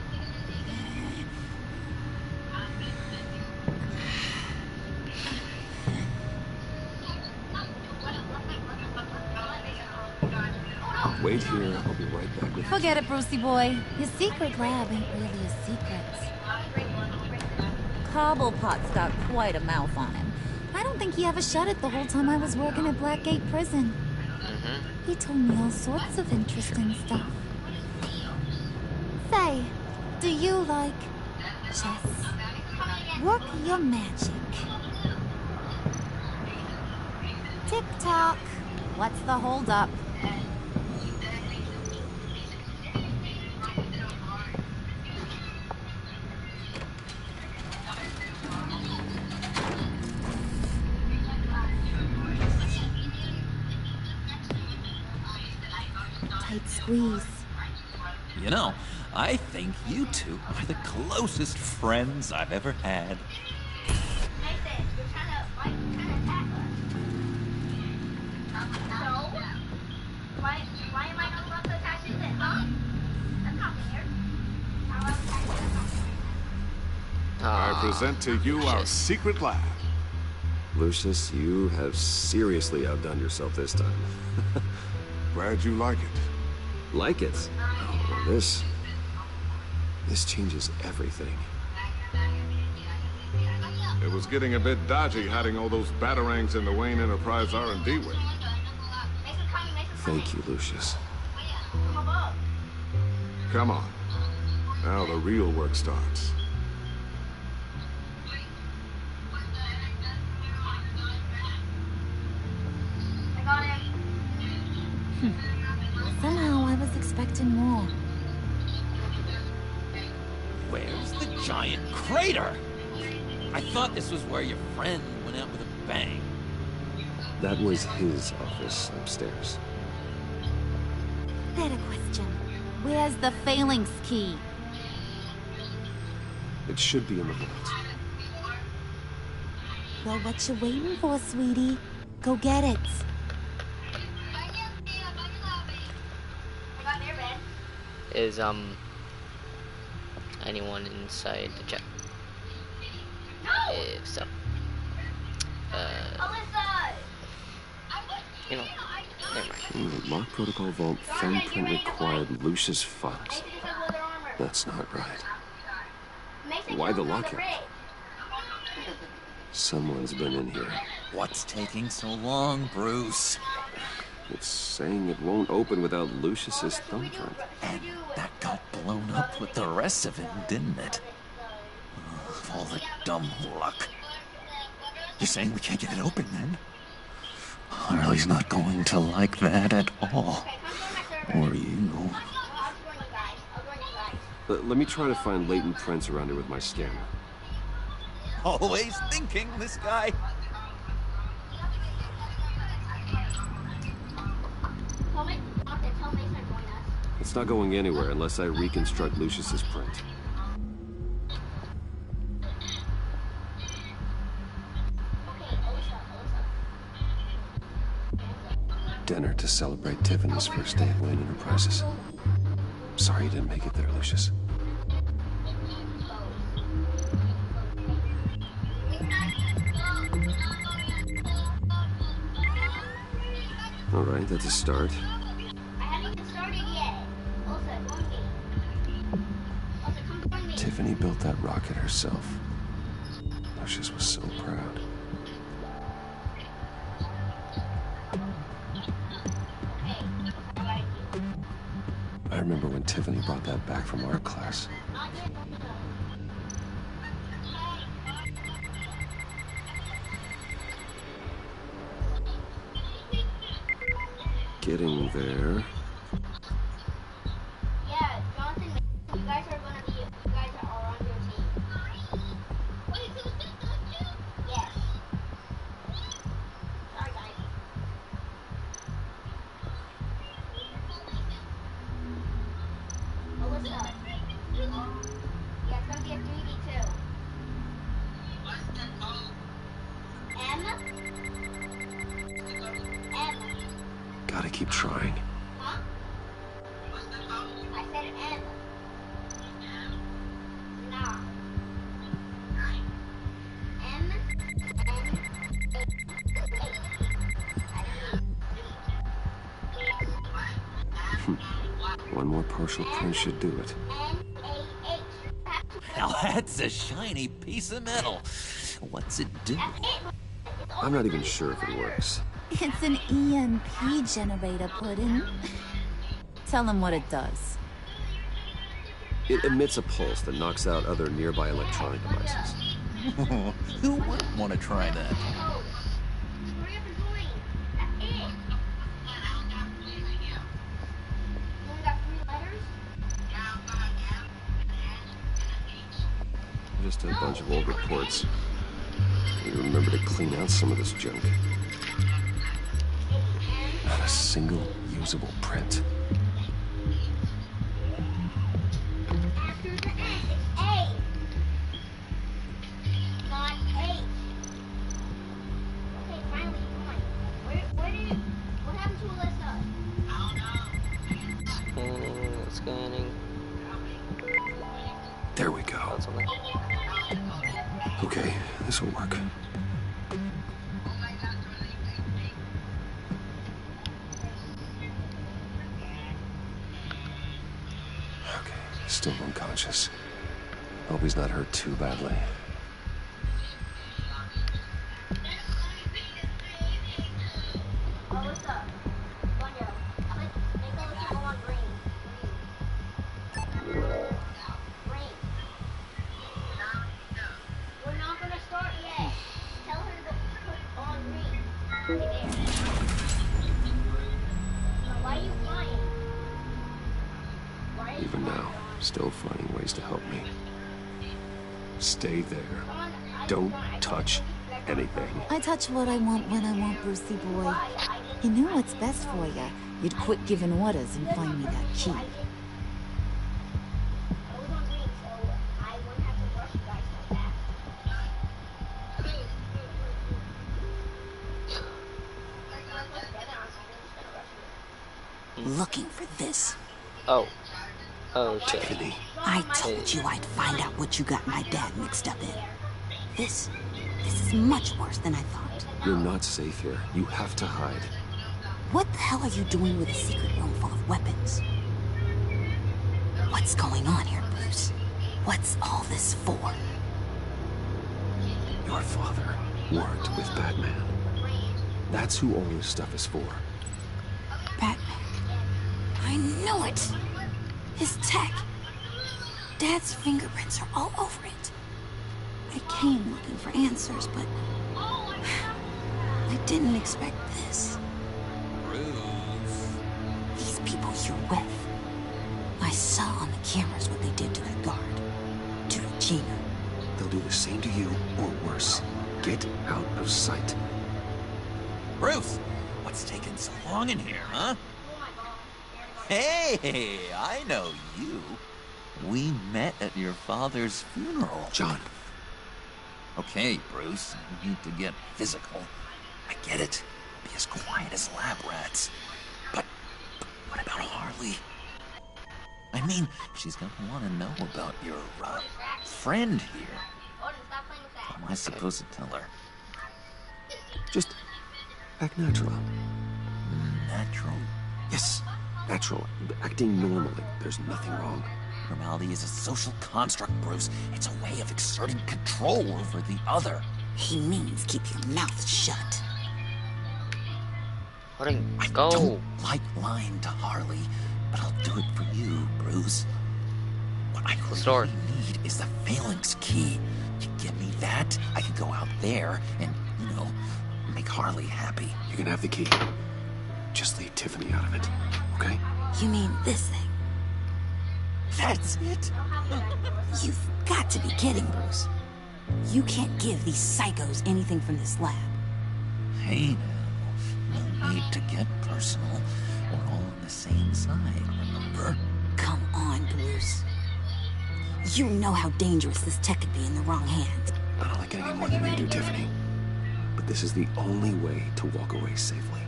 Wait here, I'll be right back with you. Forget it, Brucey boy. Your secret lab ain't really a secret. Cobblepot's got quite a mouth on him. I don't think he ever shut it the whole time I was working at Blackgate Prison. He told me all sorts of interesting stuff. Say, do you like chess? Work your magic. Tick-tock. What's the holdup? Tight squeeze. You know, I think you two are the closest friends I've ever had. I present to you our secret lab. Lucius, you have seriously outdone yourself this time. Glad you like it. Like it? Oh, this changes everything. It was getting a bit dodgy hiding all those batarangs in the Wayne Enterprise R&D wing. Thank you, Lucius. Come on. Now the real work starts. Somehow I was expecting more. Where's the giant crater? I thought this was where your friend went out with a bang. That was his office upstairs. Better question. Where's the phalanx key? It should be in the vault. Well, what you waiting for, sweetie? Go get it. Is anyone inside the chat? If so, you know, never mind. Lock protocol vault thumbprint required Lucius Fox. That's not right. Why the lockout? Someone's been in here. What's taking so long, Bruce? It's saying it won't open without Lucius's thumbprint. And that got blown up with the rest of it, didn't it? Oh, all the dumb luck. You're saying we can't get it open, then? Harley's not going to like that at all. Or you. Let me try to find latent prints around here with my scanner. Always thinking, this guy. It's not going anywhere unless I reconstruct Lucius's print. Dinner to celebrate Tiffany's first day at Wayne Enterprises. Sorry you didn't make it there, Lucius. All right, that's a start. I haven't even started yet. Elsa, join me. Elsa, come join me. Tiffany built that rocket herself. Lucius was so proud. I remember when Tiffany brought that back from art class. Getting there. Yeah, Jonathan, you guys are gonna be, you guys are on your team. Yes. Sorry, guys. Alyssa. Yeah, it's gonna be a 3v2. M? Gotta keep trying. Huh? I said M. Nah. M. One more partial print should do it. Now that's a shiny piece of metal. What's it do? I'm not even sure if it works. It's an EMP generator, Puddin'. Tell him what it does. It emits a pulse that knocks out other nearby electronic devices. Who wouldn't want to try that? Just a bunch of old reports. We remember to clean out some of this junk. Not a single usable print. Scanning. There we go. Okay, this will work. Okay, still unconscious. Hope he's not hurt too badly. Even now, still finding ways to help me. Stay there. Don't touch anything. I touch what I want when I want, Brucey boy. You know what's best for you. You'd quit giving orders and find me that key. Looking for this. Oh. Oh, shit. I told you I'd find out what you got my dad mixed up in. This is much worse than I thought. You're not safe here. You have to hide. What the hell are you doing with a secret room full of weapons? What's going on here, Bruce? What's all this for? Your father worked with Batman. That's who all this stuff is for. Batman. I knew it! His tech. Dad's fingerprints are all over it. I came looking for answers, but I didn't expect this. These people you're with. I saw on the cameras what they did to that guard. To Regina. They'll do the same to you, or worse. Get out of sight. Bruce, what's taking so long in here, huh? Hey, I know you. We met at your father's funeral. John. Okay, Bruce, you need to get physical. I get it. Be as quiet as lab rats. But what about Harley? I mean, she's gonna want to know about your, friend here. What am I supposed to tell her? Just act natural. natural? Yes, natural. Acting normally. There's nothing wrong. Normality is a social construct, Bruce. It's a way of exerting control over the other. He means keep your mouth shut. Let him I go. don't like lying to Harley, but I'll do it for you, Bruce. What I really need is the phalanx key. You give me that, I can go out there and, make Harley happy. You can have the key. Just leave Tiffany out of it, okay? You mean this thing? That's it? You've got to be kidding, Bruce. You can't give these psychos anything from this lab. Hey now, no need to get personal. We're all on the same side, remember? Come on, Bruce. You know how dangerous this tech could be in the wrong hands. I don't like anything more than you do, Tiffany. But this is the only way to walk away safely.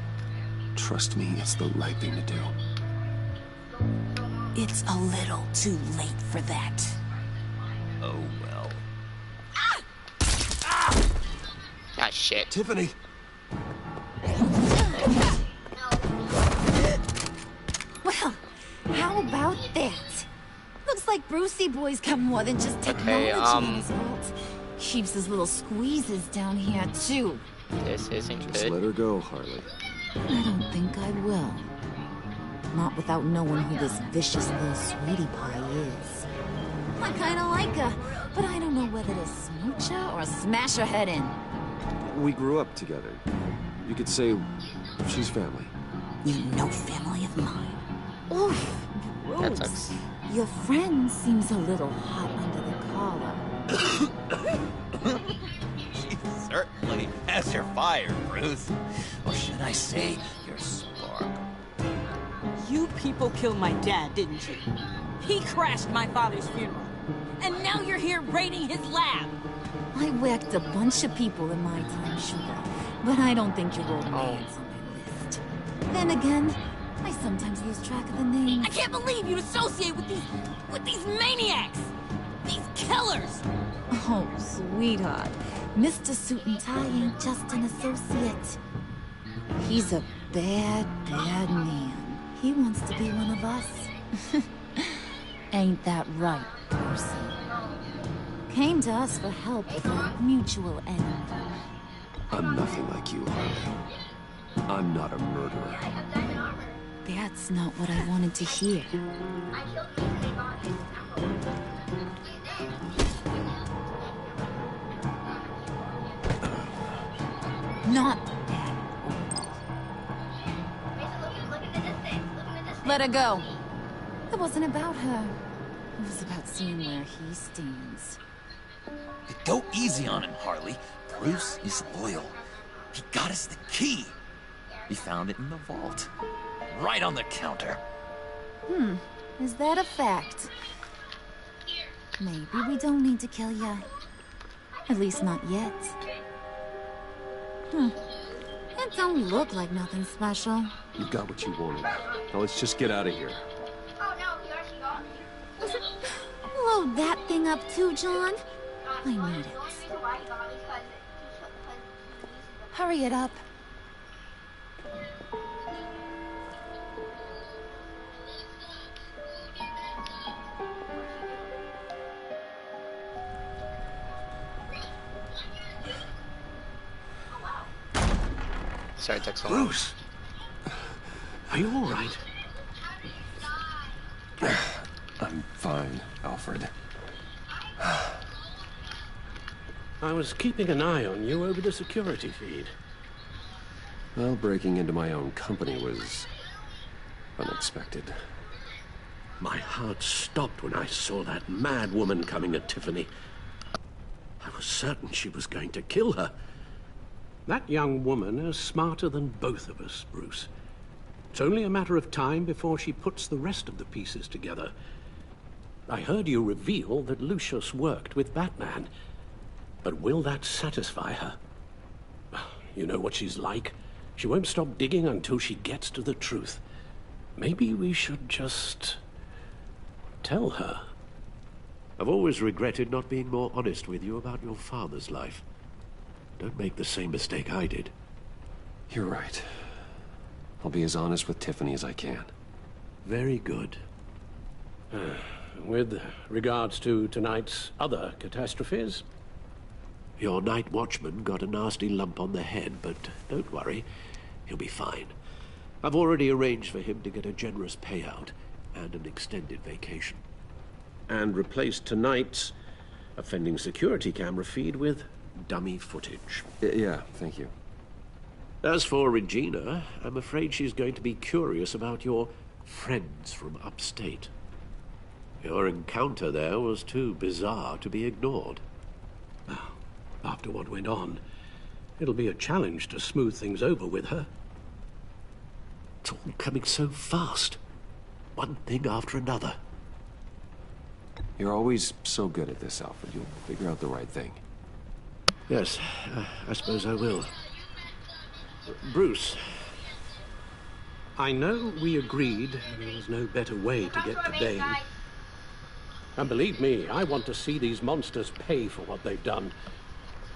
Trust me, it's the right thing to do. It's a little too late for that. Oh, well. Ah, shit. Tiffany! Well, how about that? Looks like Brucey Boy's got more than just technology in his vault. Keeps his little squeezes down here, too. This isn't Just good. let her go, Harley. I don't think I will. Not without knowing who this vicious little sweetie pie is. I kinda like her, but I don't know whether to smooch her or smash her head in. We grew up together. You could say she's family. You know family of mine. Oof, That Bruce. sucks. Your friend seems a little hot under the collar. She certainly has your fire, Bruce. Or should I say, your spark. You people killed my dad, didn't you? He crashed my father's funeral. And now you're here raiding his lab. I whacked a bunch of people in my time, Sugar. But I don't think your old man's on my list. Then again, I sometimes lose track of the names. I can't believe you'd associate with these maniacs! These killers! Oh, sweetheart. Mr. Suit and Tie ain't just an associate. He's a bad, bad man. He wants to be one of us. Ain't that right, Percy? Came to us for help with a mutual enemy. I'm nothing like you, Harley. I'm not a murderer. That's not what I wanted to hear. Not that. Let her go. It wasn't about her. It was about seeing where he stands. Go easy on him, Harley. Bruce is loyal. He got us the key. We found it in the vault. Right on the counter. Is that a fact? Maybe we don't need to kill ya. At least not yet. It don't look like nothing special. You got what you wanted. Now let's just get out of here. Oh no, he already got me. Load that thing up too, John. I need it. Hurry it up. Sorry, it took so long. Bruce! Are you all right? I'm fine, Alfred. I was keeping an eye on you over the security feed. Well, breaking into my own company was unexpected. My heart stopped when I saw that mad woman coming at Tiffany. I was certain she was going to kill her. That young woman is smarter than both of us, Bruce. It's only a matter of time before she puts the rest of the pieces together. I heard you reveal that Lucius worked with Batman. But will that satisfy her? You know what she's like. She won't stop digging until she gets to the truth. Maybe we should just tell her. I've always regretted not being more honest with you about your father's life. Don't make the same mistake I did. You're right. I'll be as honest with Tiffany as I can. Very good. With regards to tonight's other catastrophes? Your night watchman got a nasty lump on the head, but don't worry, he'll be fine. I've already arranged for him to get a generous payout and an extended vacation. And replaced tonight's offending security camera feed with dummy footage. Yeah, thank you. As for Regina, I'm afraid she's going to be curious about your friends from upstate. Your encounter there was too bizarre to be ignored. After what went on, it'll be a challenge to smooth things over with her. It's all coming so fast. One thing after another. You're always so good at this, Alfred. You'll figure out the right thing. Yes, I suppose I will. Bruce, I know we agreed there was no better way to get to Bane. And believe me, I want to see these monsters pay for what they've done.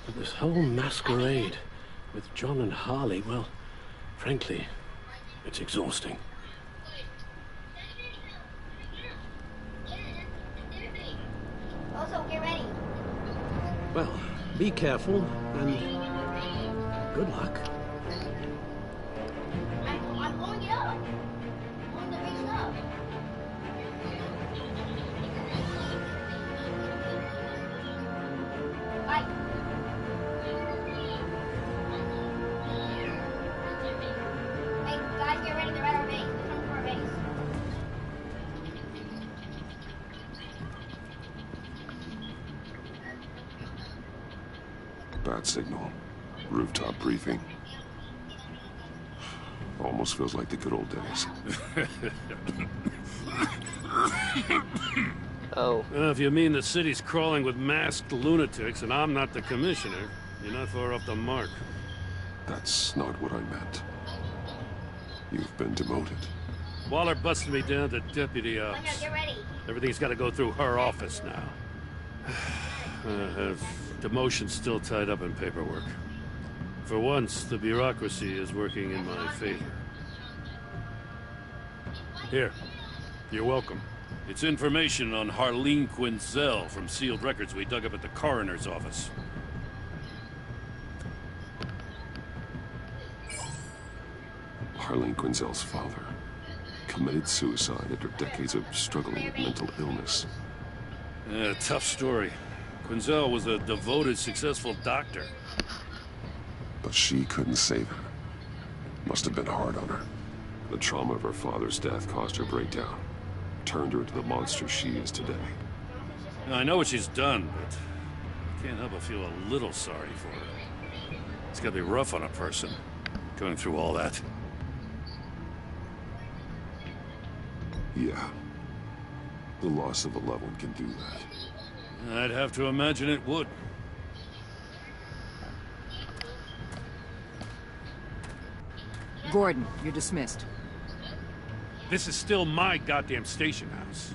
But this whole masquerade with John and Harley, well, frankly, it's exhausting. Also, get ready. Well, be careful and good luck. I'm blowing it up. I'm blowing the base up. Bye. Hey, guys, get ready. They're at our base. They're coming to our base. Bad signal. Rooftop briefing. Almost feels like the good old days. Oh. Well, if you mean the city's crawling with masked lunatics and I'm not the commissioner, you're not far off the mark. That's not what I meant. You've been demoted. Waller busted me down to deputy ops. Get ready. Everything's got to go through her office now. Demotion's still tied up in paperwork. For once, the bureaucracy is working in my favor. Here, you're welcome. It's information on Harleen Quinzel from sealed records we dug up at the coroner's office. Harleen Quinzel's father committed suicide after decades of struggling with mental illness. Yeah, tough story. Quinzel was a devoted, successful doctor. But she couldn't save him. Must have been hard on her. The trauma of her father's death caused her breakdown. Turned her into the monster she is today. Now, I know what she's done, but I can't help but feel a little sorry for her. It's gotta be rough on a person, going through all that. Yeah. The loss of a loved one can do that. I'd have to imagine it would. Gordon, you're dismissed. This is still my goddamn station house.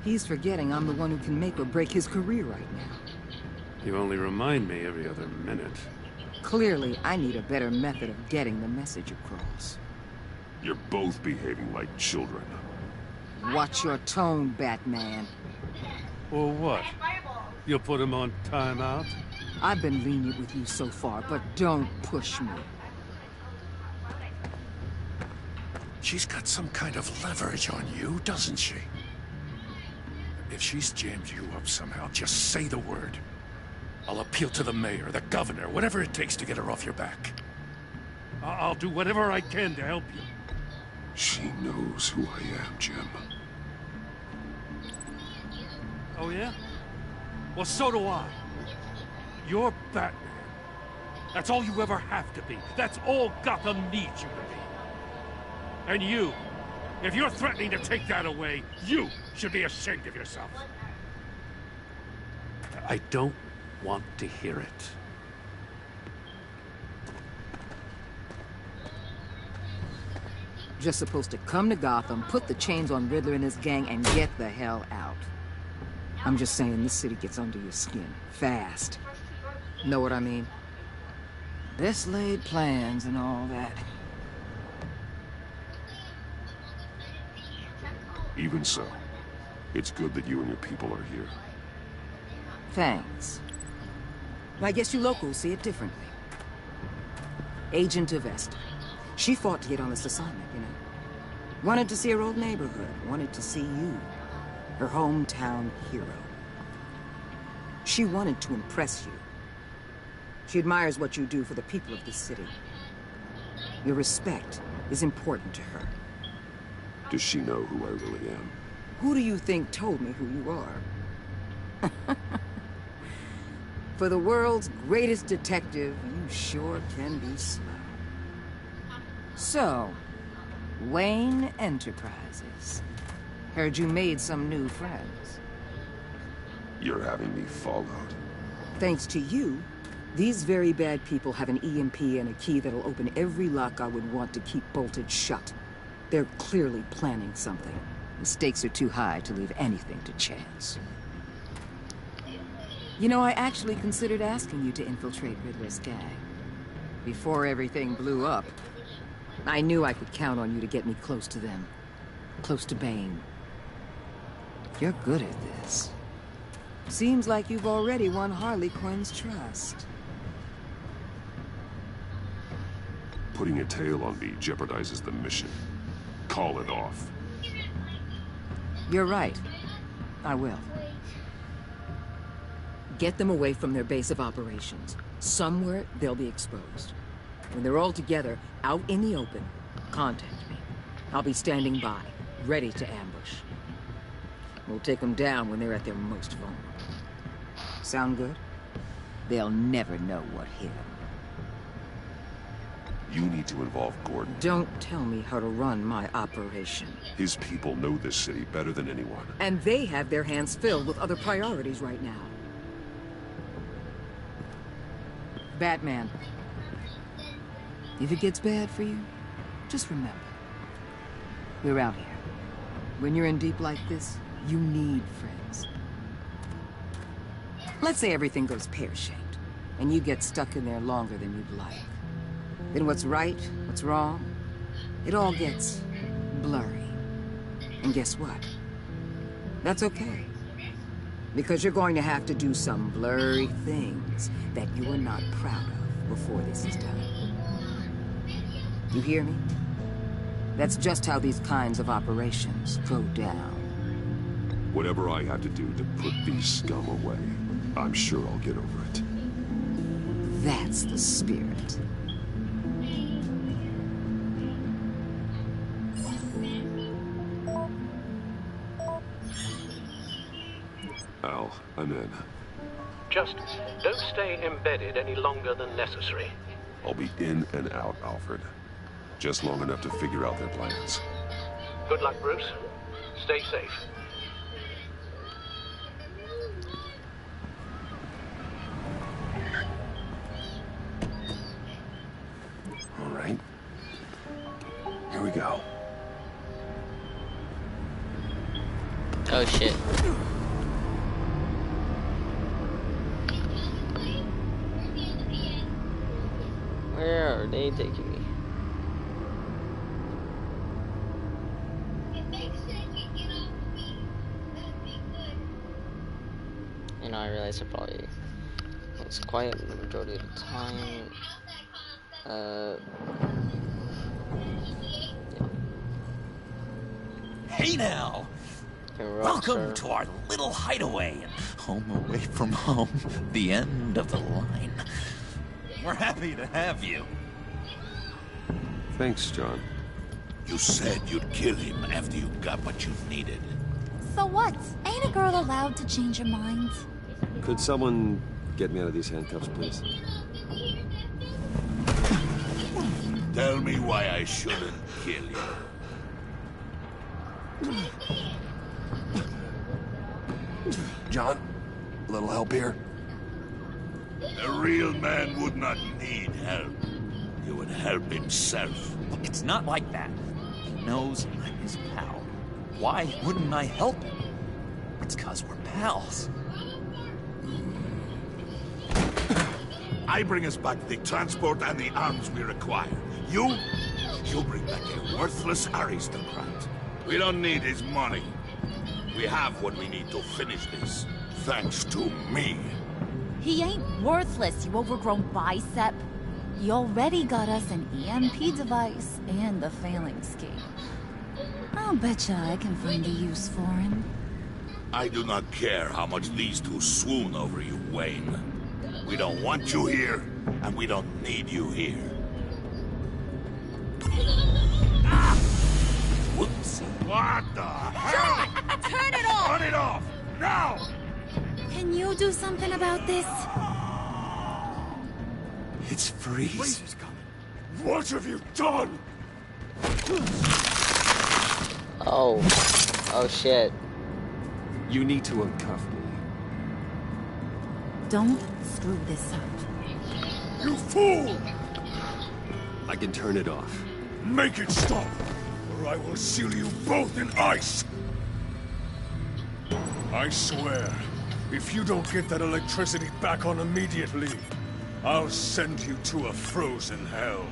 He's forgetting I'm the one who can make or break his career right now. You only remind me every other minute. Clearly, I need a better method of getting the message across. You're both behaving like children. Watch your tone, Batman. Well, what? You'll put him on timeout? I've been lenient with you so far, but don't push me. She's got some kind of leverage on you, doesn't she? If she's jammed you up somehow, just say the word. I'll appeal to the mayor, the governor, whatever it takes to get her off your back. I'll do whatever I can to help you. She knows who I am, Jim. Oh, yeah? Well, so do I. You're Batman. That's all you ever have to be. That's all Gotham needs you to be. And you, if you're threatening to take that away, you should be ashamed of yourself. I don't want to hear it. Just supposed to come to Gotham, put the chains on Riddler and his gang, and get the hell out. I'm just saying this city gets under your skin. Fast. Know what I mean? Best laid plans and all that. Even so, it's good that you and your people are here. Thanks. I guess you locals see it differently. Agent Avesta. She fought to get on this assignment, you know. Wanted to see her old neighborhood. Wanted to see you. Her hometown hero. She wanted to impress you. She admires what you do for the people of this city. Your respect is important to her. Does she know who I really am? Who do you think told me who you are? For the world's greatest detective, you sure can be slow. So, Wayne Enterprises. Heard you made some new friends. You're having me followed. Thanks to you, these very bad people have an EMP and a key that'll open every lock I would want to keep bolted shut. They're clearly planning something. The stakes are too high to leave anything to chance. You know, I actually considered asking you to infiltrate Riddler's gang. Before everything blew up, I knew I could count on you to get me close to them. Close to Bane. You're good at this. Seems like you've already won Harley Quinn's trust. Putting a tail on me jeopardizes the mission. Call it off. You're right. I will. Get them away from their base of operations. Somewhere they'll be exposed. When they're all together, out in the open, contact me. I'll be standing by, ready to ambush. We'll take them down when they're at their most vulnerable. Sound good? They'll never know what hit them. You need to involve Gordon. Don't tell me how to run my operation. His people know this city better than anyone. And they have their hands filled with other priorities right now. Batman. If it gets bad for you, just remember. We're out here. When you're in deep like this, you need friends. Let's say everything goes pear-shaped, and you get stuck in there longer than you'd like. Then what's right, what's wrong, it all gets blurry. And guess what? That's okay. Because you're going to have to do some blurry things that you are not proud of before this is done. You hear me? That's just how these kinds of operations go down. Whatever I have to do to put these scum away, I'm sure I'll get over it. That's the spirit. Al, I'm in. Just don't stay embedded any longer than necessary. I'll be in and out, Alfred. Just long enough to figure out their plans. Good luck, Bruce. Stay safe. All right. Here we go. Oh shit. Where are they taking me? You know, I realize I probably was quiet the majority of the time. Hey now! Welcome to our little hideaway. Home away from home. The end of the line. We're happy to have you. Thanks, John. You said you'd kill him after you got what you needed. So what? Ain't a girl allowed to change her mind? Could someone get me out of these handcuffs, please? Tell me why I shouldn't kill you. John, a little help here? A real man would not need help. He would help himself. Look, it's not like that. He knows I'm his pal. Why wouldn't I help him? It's 'cause we're pals. I bring us back the transport and the arms we require. You bring back a worthless aristocrat. We don't need his money. We have what we need to finish this. Thanks to me. He ain't worthless, you overgrown bicep. You already got us an EMP device and the phalanx key. I'll betcha I can find a use for him. I do not care how much these two swoon over you, Wayne. We don't want you here, and we don't need you here. Whoops. What the hell? John, turn it off! Turn it off! Now! Can you do something about this? It's Freeze. Freeze is coming. What have you done? Oh. Oh shit. You need to uncuff me. Don't screw this up. You fool! I can turn it off. Make it stop, or I will seal you both in ice! I swear, if you don't get that electricity back on immediately, I'll send you to a frozen hell.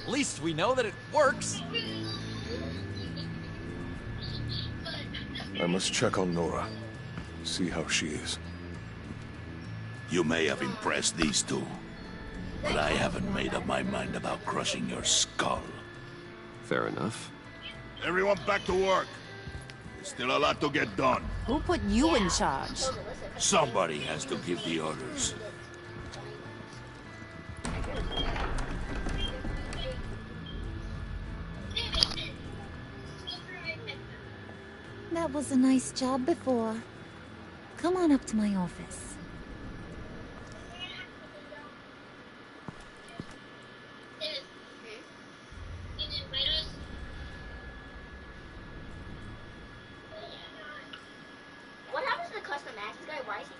At least we know that it works. I must check on Nora. See how she is. You may have impressed these two, but I haven't made up my mind about crushing your skull. Fair enough. Everyone back to work. There's still a lot to get done. Who put you in charge? Somebody has to give the orders. That was a nice job before. Come on up to my office. What happens to the custom access guy? Why is he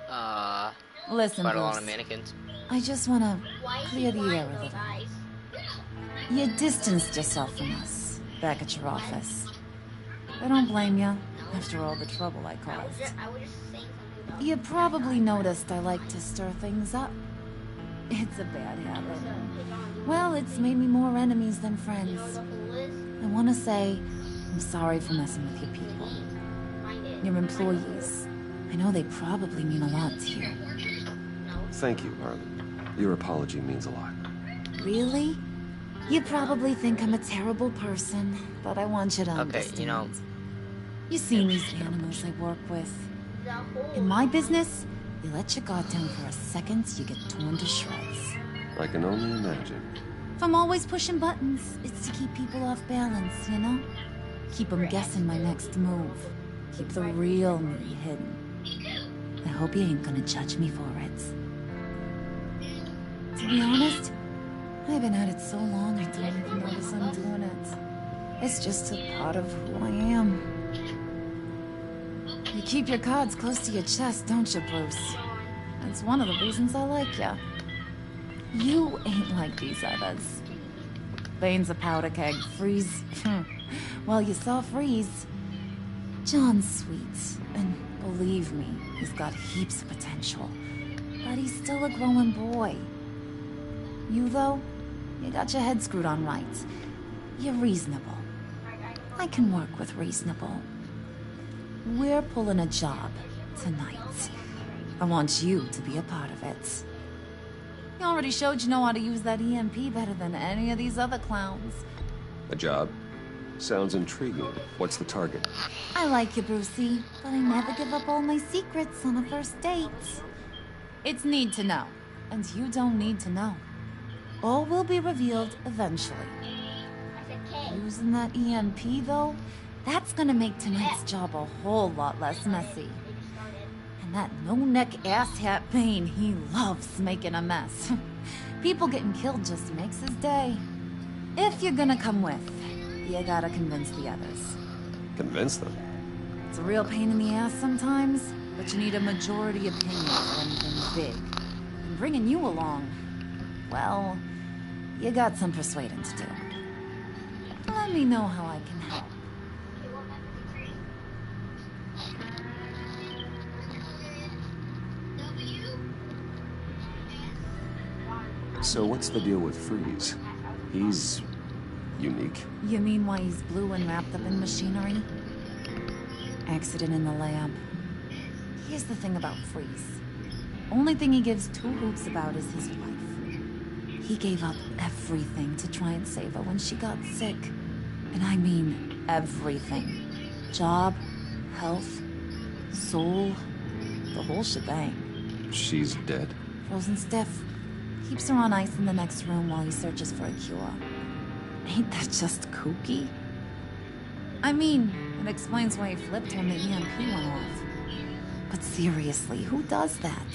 flying? Listen, quite a lot Bruce. of mannequins. I just want to clear the air a little. You distanced yourself from us back at your office. I don't blame you, after all the trouble I caused. You probably noticed I like to stir things up. It's a bad habit. Well, it's made me more enemies than friends. I want to say, I'm sorry for messing with your people. Your employees. I know they probably mean a lot to you. Thank you, Harlan. Your apology means a lot. Really? You probably think I'm a terrible person, but I want you to understand. You know... You seen these animals I work with. In my business, you let your guard down for a second, you get torn to shreds. I can only imagine. If I'm always pushing buttons, it's to keep people off balance, you know? Keep them guessing my next move. Keep the real me hidden. I hope you ain't gonna judge me for it. To be honest, I've been at it so long I don't even notice I'm doing it. It's just a part of who I am. You keep your cards close to your chest, don't you, Bruce? That's one of the reasons I like you. You ain't like these others. Bane's a powder keg. Freeze. Well, you saw Freeze. John's sweet, and believe me, he's got heaps of potential. But he's still a growing boy. You, though, you got your head screwed on right. You're reasonable. I can work with reasonable. We're pulling a job tonight. I want you to be a part of it. You already showed you know how to use that EMP better than any of these other clowns. A job? Sounds intriguing. What's the target? I like you, Brucey, but I never give up all my secrets on a first date. It's need to know, and you don't need to know. All will be revealed eventually. Using that EMP, though, that's gonna make tonight's job a whole lot less messy. And that no-neck asshat Bane, he loves making a mess. People getting killed just makes his day. If you're gonna come with, you gotta convince the others. Convince them? It's a real pain in the ass sometimes, but you need a majority opinion for anything big. And bringing you along, well, you got some persuading to do. Let me know how I can help. So what's the deal with Freeze? He's unique. You mean why he's blue and wrapped up in machinery? Accident in the lab. Here's the thing about Freeze. Only thing he gives two hoots about is his wife. He gave up everything to try and save her when she got sick. And I mean everything. Job, health, soul, the whole shebang. She's dead? Frozen stiff. Keeps her on ice in the next room while he searches for a cure. Ain't that just kooky? I mean, it explains why he flipped when the EMP went off. But seriously, who does that?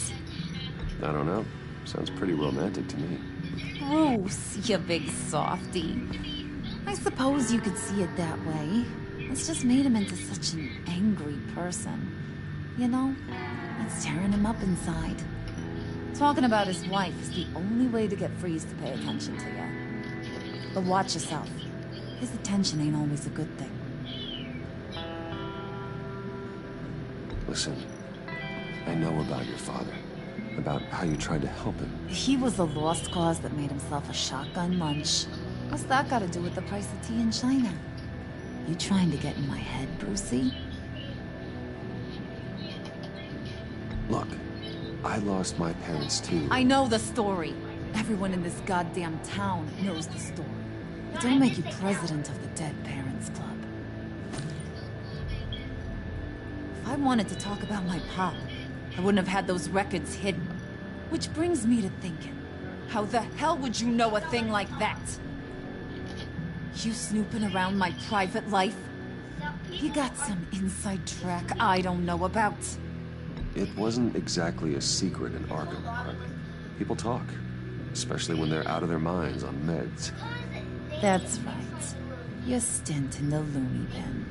I don't know. Sounds pretty romantic to me. Bruce, you big softy. I suppose you could see it that way. It's just made him into such an angry person. You know, it's tearing him up inside. Talking about his wife is the only way to get Freeze to pay attention to you. But watch yourself. His attention ain't always a good thing. Listen, I know about your father. About how you tried to help him. He was a lost cause that made himself a shotgun lunch. What's that got to do with the price of tea in China? You trying to get in my head, Brucey? Look, I lost my parents too. I know the story. Everyone in this goddamn town knows the story. It don't make you president of the Dead Parents Club. If I wanted to talk about my pop, I wouldn't have had those records hidden. Which brings me to thinking, how the hell would you know a thing like that? You snooping around my private life? You got some inside track I don't know about. It wasn't exactly a secret in Arkham, Harley. People talk, especially when they're out of their minds on meds. That's right. Your stint in the loony bin.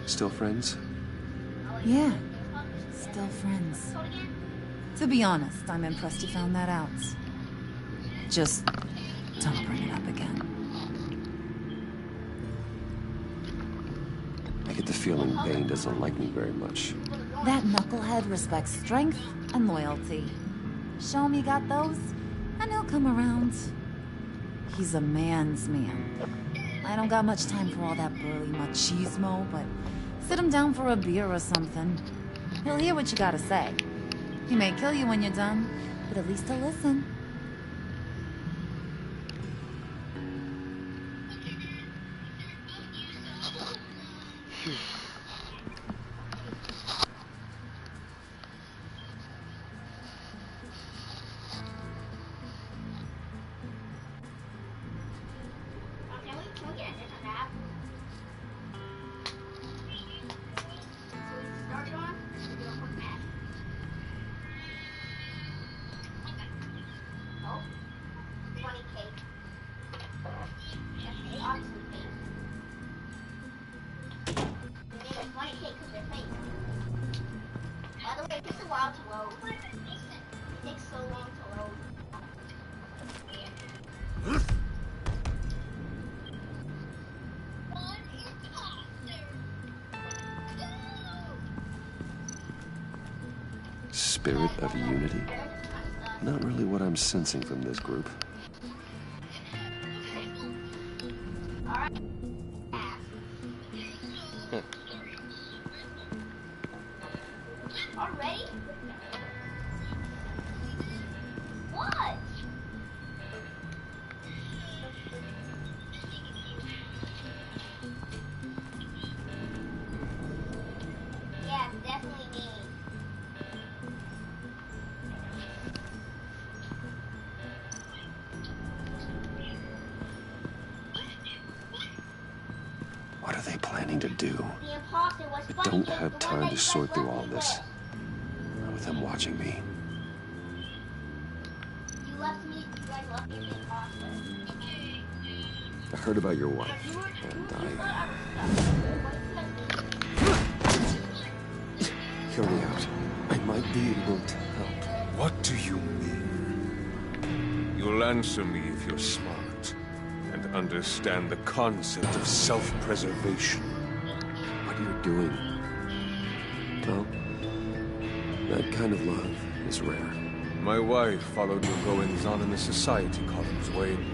Still friends? Yeah, still friends. To be honest, I'm impressed you found that out. Just don't bring it up again. I get the feeling Bane doesn't like me very much. That knucklehead respects strength and loyalty. Show him you got those, and he'll come around. He's a man's man. I don't got much time for all that burly machismo, but sit him down for a beer or something. He'll hear what you gotta say. He may kill you when you're done, but at least he'll listen. Spirit of unity? Not really what I'm sensing from this group. Already? What? planning to do. The imposter was I funny, don't the have one time that to you sort guys through left all me this. Not with him watching me. with. You guys left me the imposter. I heard about your wife, and hear me out. I might be able to help. What do you mean? You'll answer me if you're smart and understand the concept of self-preservation. What you're doing, well, that kind of love is rare. My wife followed your goings-on in the society columns, Wayne.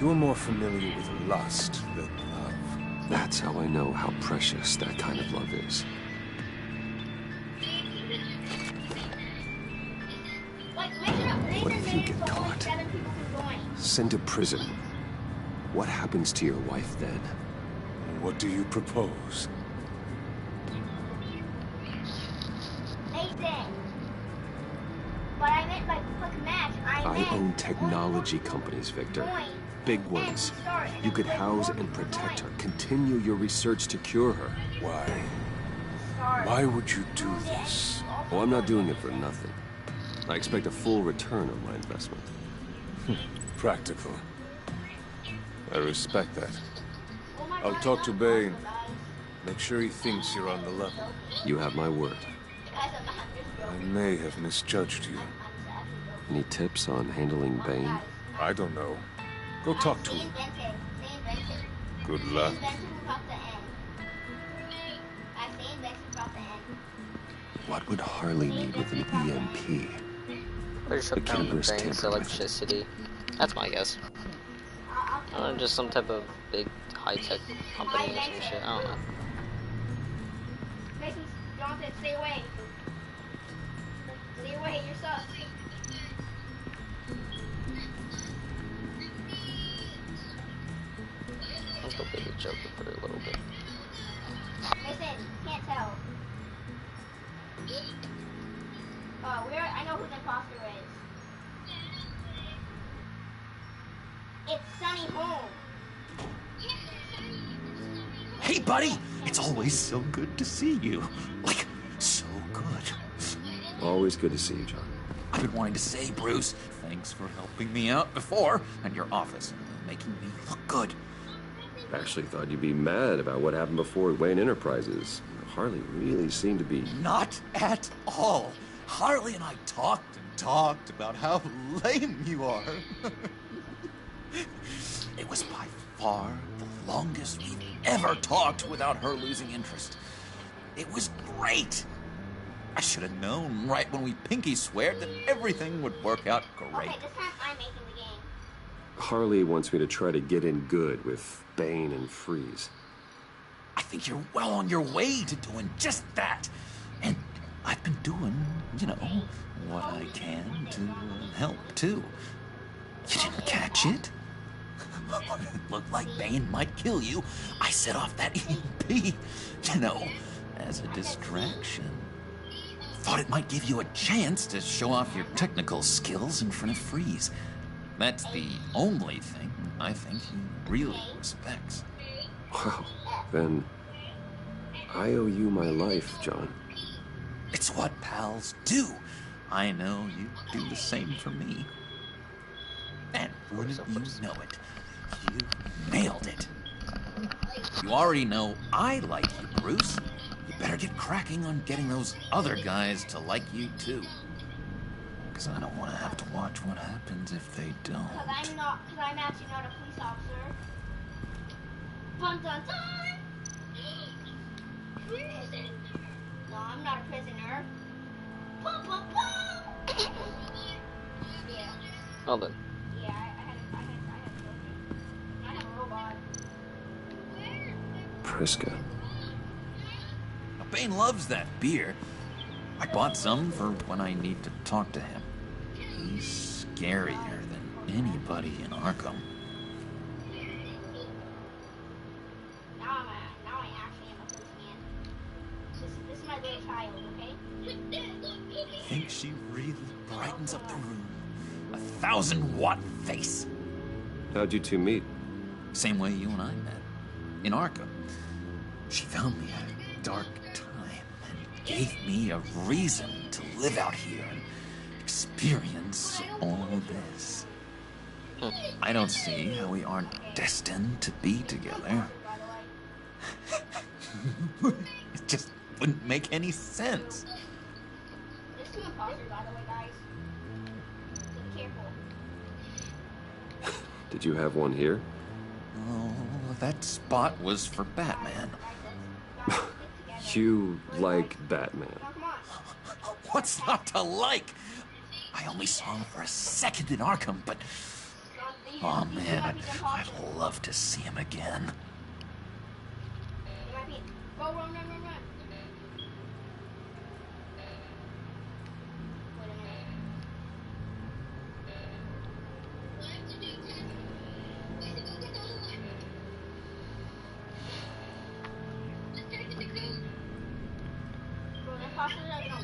You were more familiar with lust than love. That's how I know how precious that kind of love is. What if you get caught? Sent to prison? What happens to your wife then? What do you propose? Nathan. But I meant by quick match. I own technology companies, Victor. Big ones. You could house and protect her. Continue your research to cure her. Why? Why would you do this? Oh, I'm not doing it for nothing. I expect a full return on my investment. Practical. I respect that. I'll talk to Bane. Make sure he thinks you're on the level. You have my word. I may have misjudged you. Any tips on handling Bane? I don't know. Go talk to him. Good luck. What would Harley need with an EMP? Or shut down the Bane's electricity. That's my guess. Just some type of big high-tech company or some shit. I don't know. Mason, Jonathan, stay away. Stay away, you're sus. Let's go baby Joker for a little bit. Mason, can't tell. I know who the imposter is. It's Sunny Home. Hey, buddy! It's always so good to see you. Like, so good. Always good to see you, John. I've been wanting to say, Bruce, thanks for helping me out before, and your office, making me look good. I actually thought you'd be mad about what happened before at Wayne Enterprises. Harley really seemed to be... Not at all. Harley and I talked and talked about how lame you are. It was by far the longest we've ever talked without her losing interest. It was great. I should have known right when we pinky sweared that everything would work out great. Okay, this time I'm making the game. Harley wants me to try to get in good with Bane and Freeze. I think you're well on your way to doing just that. And I've been doing, you know, what I can to help, too. You didn't catch it? It looked like Bane might kill you. I set off that EMP, you know, as a distraction. Thought it might give you a chance to show off your technical skills in front of Freeze. That's the only thing I think he really respects. Wow, then I owe you my life, John. It's what pals do. I know you do the same for me. And wouldn't you know it, you nailed it. You already know I like you, Bruce. You better get cracking on getting those other guys to like you too. Because I don't want to have to watch what happens if they don't. Because I'm actually not a police officer. Dun dun dun! No, I'm not a prisoner. Pum, pum, pum. Yeah. Well then. Yeah, I had a robot. Priska. Now, Bane loves that beer. I bought some for when I need to talk to him. He's scarier than anybody in Arkham. Now I actually am a policeman. This is my little child, okay? I think she really brightens up the room. 1,000-watt face. How'd you two meet? Same way you and I met. In Arkham. She found me at a dark time and gave me a reason to live out here and experience all this. I don't see how we aren't destined to be together. It just wouldn't make any sense. There's 2 imposters, by the way, guys. So be careful. Did you have one here? Oh, that spot was for Batman. You like Batman? What's not to like? I only saw him for a second in Arkham, but... Oh man, I'd love to see him again. Go, run, run, run, run. Bro, that possibly doesn't know.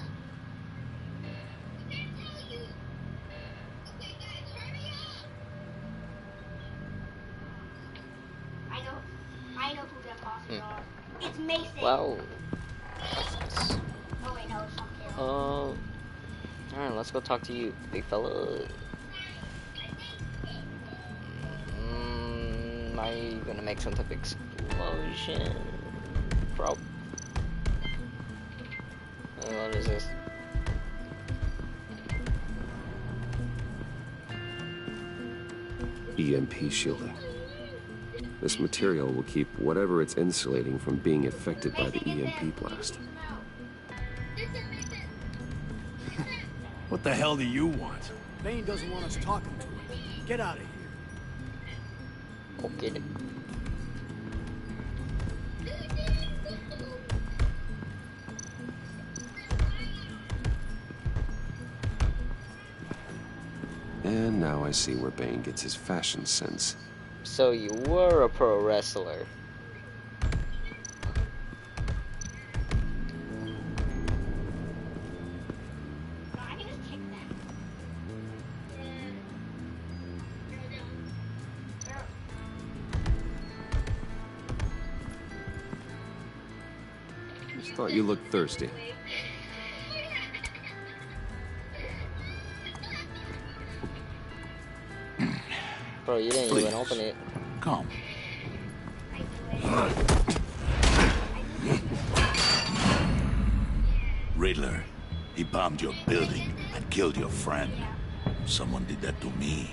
I know who the imposters are. It's Mason. Wow. Oh wait, no, it's not Carol. Alright, let's go talk to you, big fella. Are you gonna make some type of explosion? What is this? EMP shielding. This material will keep whatever it's insulating from being affected by the EMP blast. What the hell do you want? Bane doesn't want us talking to him. Get out of here. Go get it. And now I see where Bane gets his fashion sense. So you were a pro wrestler. Just thought you looked thirsty. Bro, you didn't even open it. Come. Riddler, he bombed your building and killed your friend. Someone did that to me.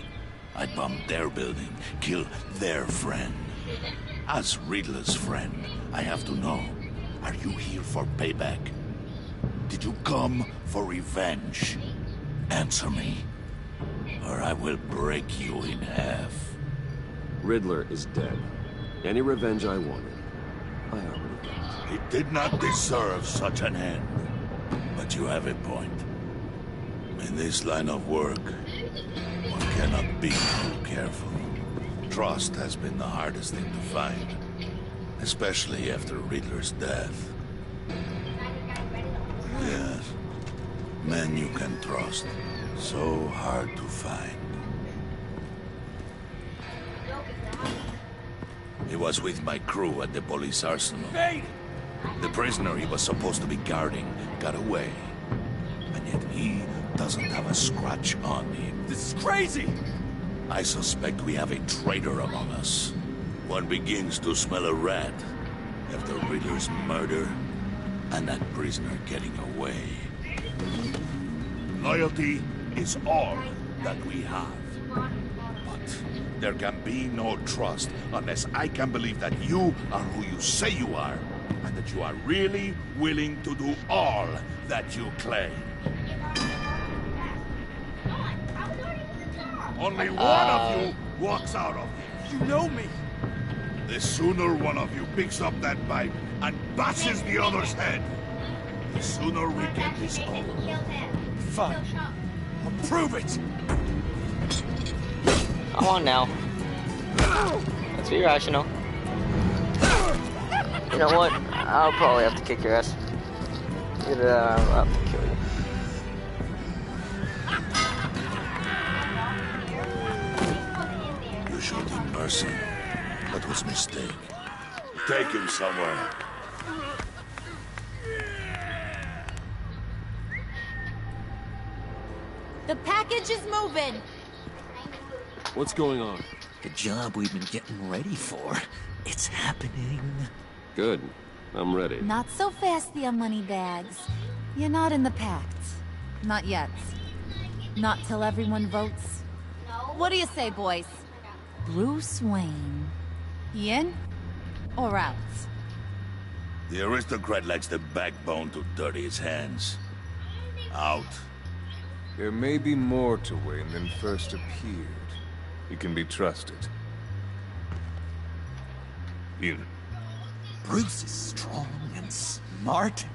I bombed their building, killed their friend. As Riddler's friend, I have to know, are you here for payback? Did you come for revenge? Answer me, or I will break you in half. Riddler is dead. Any revenge I wanted, I already got. He did not deserve such an end. But you have a point. In this line of work, one cannot be too careful. Trust has been the hardest thing to find, especially after Riddler's death. Yes, men you can trust, so hard to find. He was with my crew at the police arsenal. Hey! The prisoner he was supposed to be guarding got away. And yet he doesn't have a scratch on him. This is crazy! I suspect we have a traitor among us. One begins to smell a rat after Riddler's murder and that prisoner getting away. Loyalty is all that we have. But there can be no trust unless I can believe that you are who you say you are, and that you are really willing to do all that you claim. Only one of you walks out of here. You know me. The sooner one of you picks up that pipe and bashes the other's head, the sooner we get this over. Fine. I'll prove it. Come on now. Let's be rational. You know what? I'll probably have to kick your ass. I'll have to kill you. You showed him mercy. That was a mistake. Take him somewhere. The package is moving. What's going on? The job we've been getting ready for. It's happening. Good. I'm ready. Not so fast, the Moneybags. You're not in the pact. Not yet. Not till everyone votes. What do you say, boys? Bruce Wayne. He in or out? The aristocrat lacks the backbone to dirty his hands. Out. There may be more to Wayne than first appeared. He can be trusted. In. Bruce is strong and smart,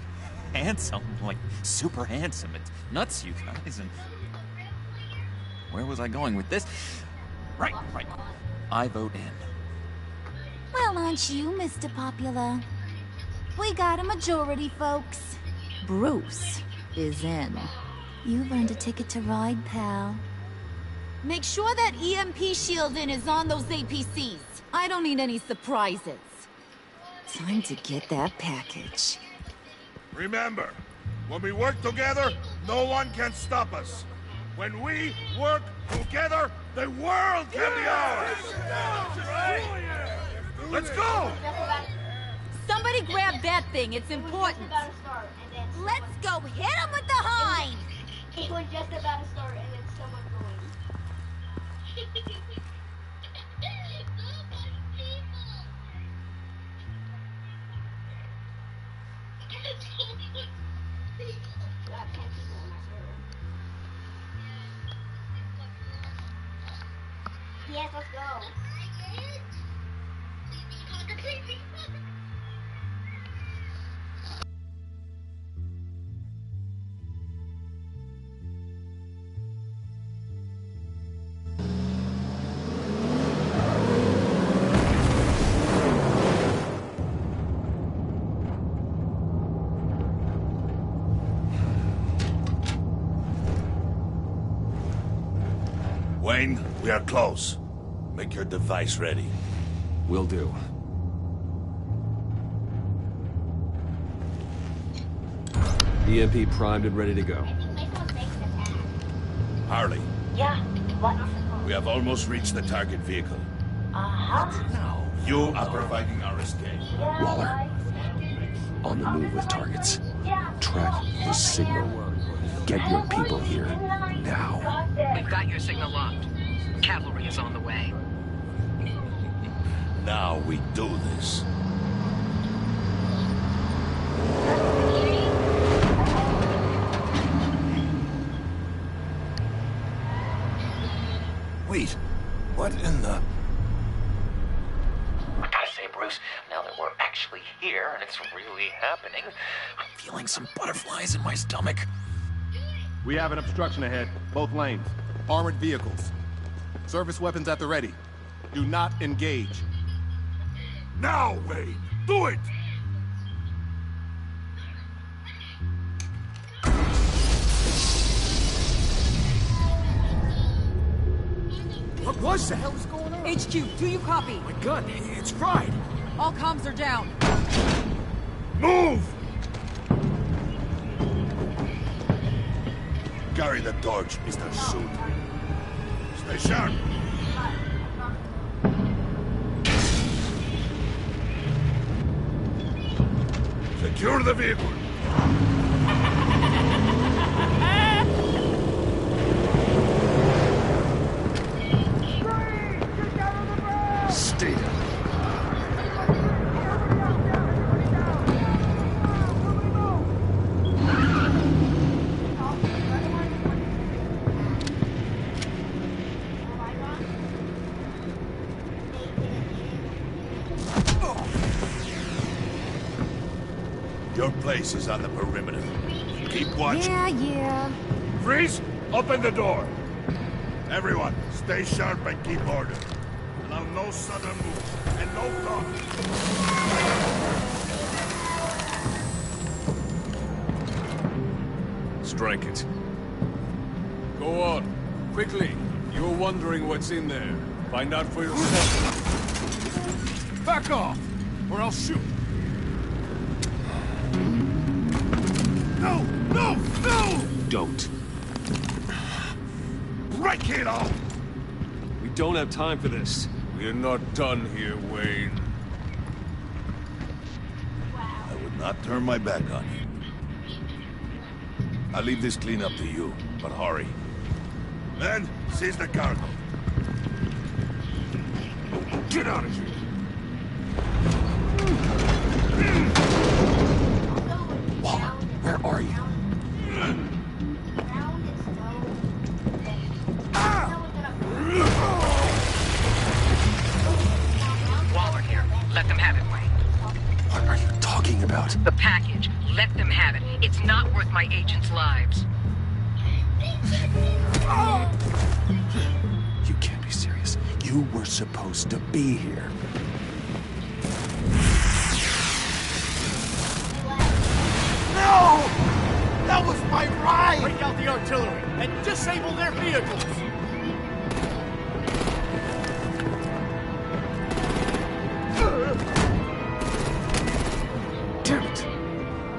handsome, like super handsome. It's nuts, you guys, and... Where was I going with this? Right. I vote in. Well, aren't you, Mr. Popular? We got a majority, folks. Bruce is in. You've earned a ticket to ride, pal. Make sure that EMP shielding is on those APCs. I don't need any surprises. Time to get that package. Remember, when we work together, no one can stop us. When we work together, the world can be ours! Let's go! Somebody grab that thing, it's important. Let's go hit him with the hind! It was just about to start and then someone going. Yes, let's go. Wayne, we are close. Make your device ready. Will do. EMP primed and ready to go. Harley. Yeah, what? We have almost reached the target vehicle. Now, you are providing our escape. Waller. On the move with targets. Track the signal. Get your people here. Now. We've got your signal locked. Cavalry is on the way. Now we do this. Wait, what in the... I gotta say, Bruce, now that we're actually here and it's really happening, I'm feeling some butterflies in my stomach. We have an obstruction ahead, both lanes. Armored vehicles. Service weapons at the ready. Do not engage. Now, Wayne! Do it! What was that? What the hell is going on? HQ, do you copy? My gun, it's fried. All comms are down. Move! Carry the torch, Mr. Suit. Stay sharp. Secure the vehicle. Stay down. Your place is on the perimeter. Keep watch. Yeah. Freeze! Open the door. Everyone, stay sharp and keep order. Allow no sudden moves and no talk. Strike it. Go on. Quickly. You're wondering what's in there. Find out for yourself. Back off, or I'll shoot. No! No! No! Don't. Break it off! We don't have time for this. We're not done here, Wayne. I would not turn my back on you. I'll leave this clean up to you, but hurry. Men, seize the cargo. Get out of here! Waller, where are you? Waller here. Let them have it, Wayne. What are you talking about? The package. Let them have it. It's not worth my agents' lives. You can't be serious. You were supposed to be here. No! That was my ride! Break out the artillery and disable their vehicles! Damn it!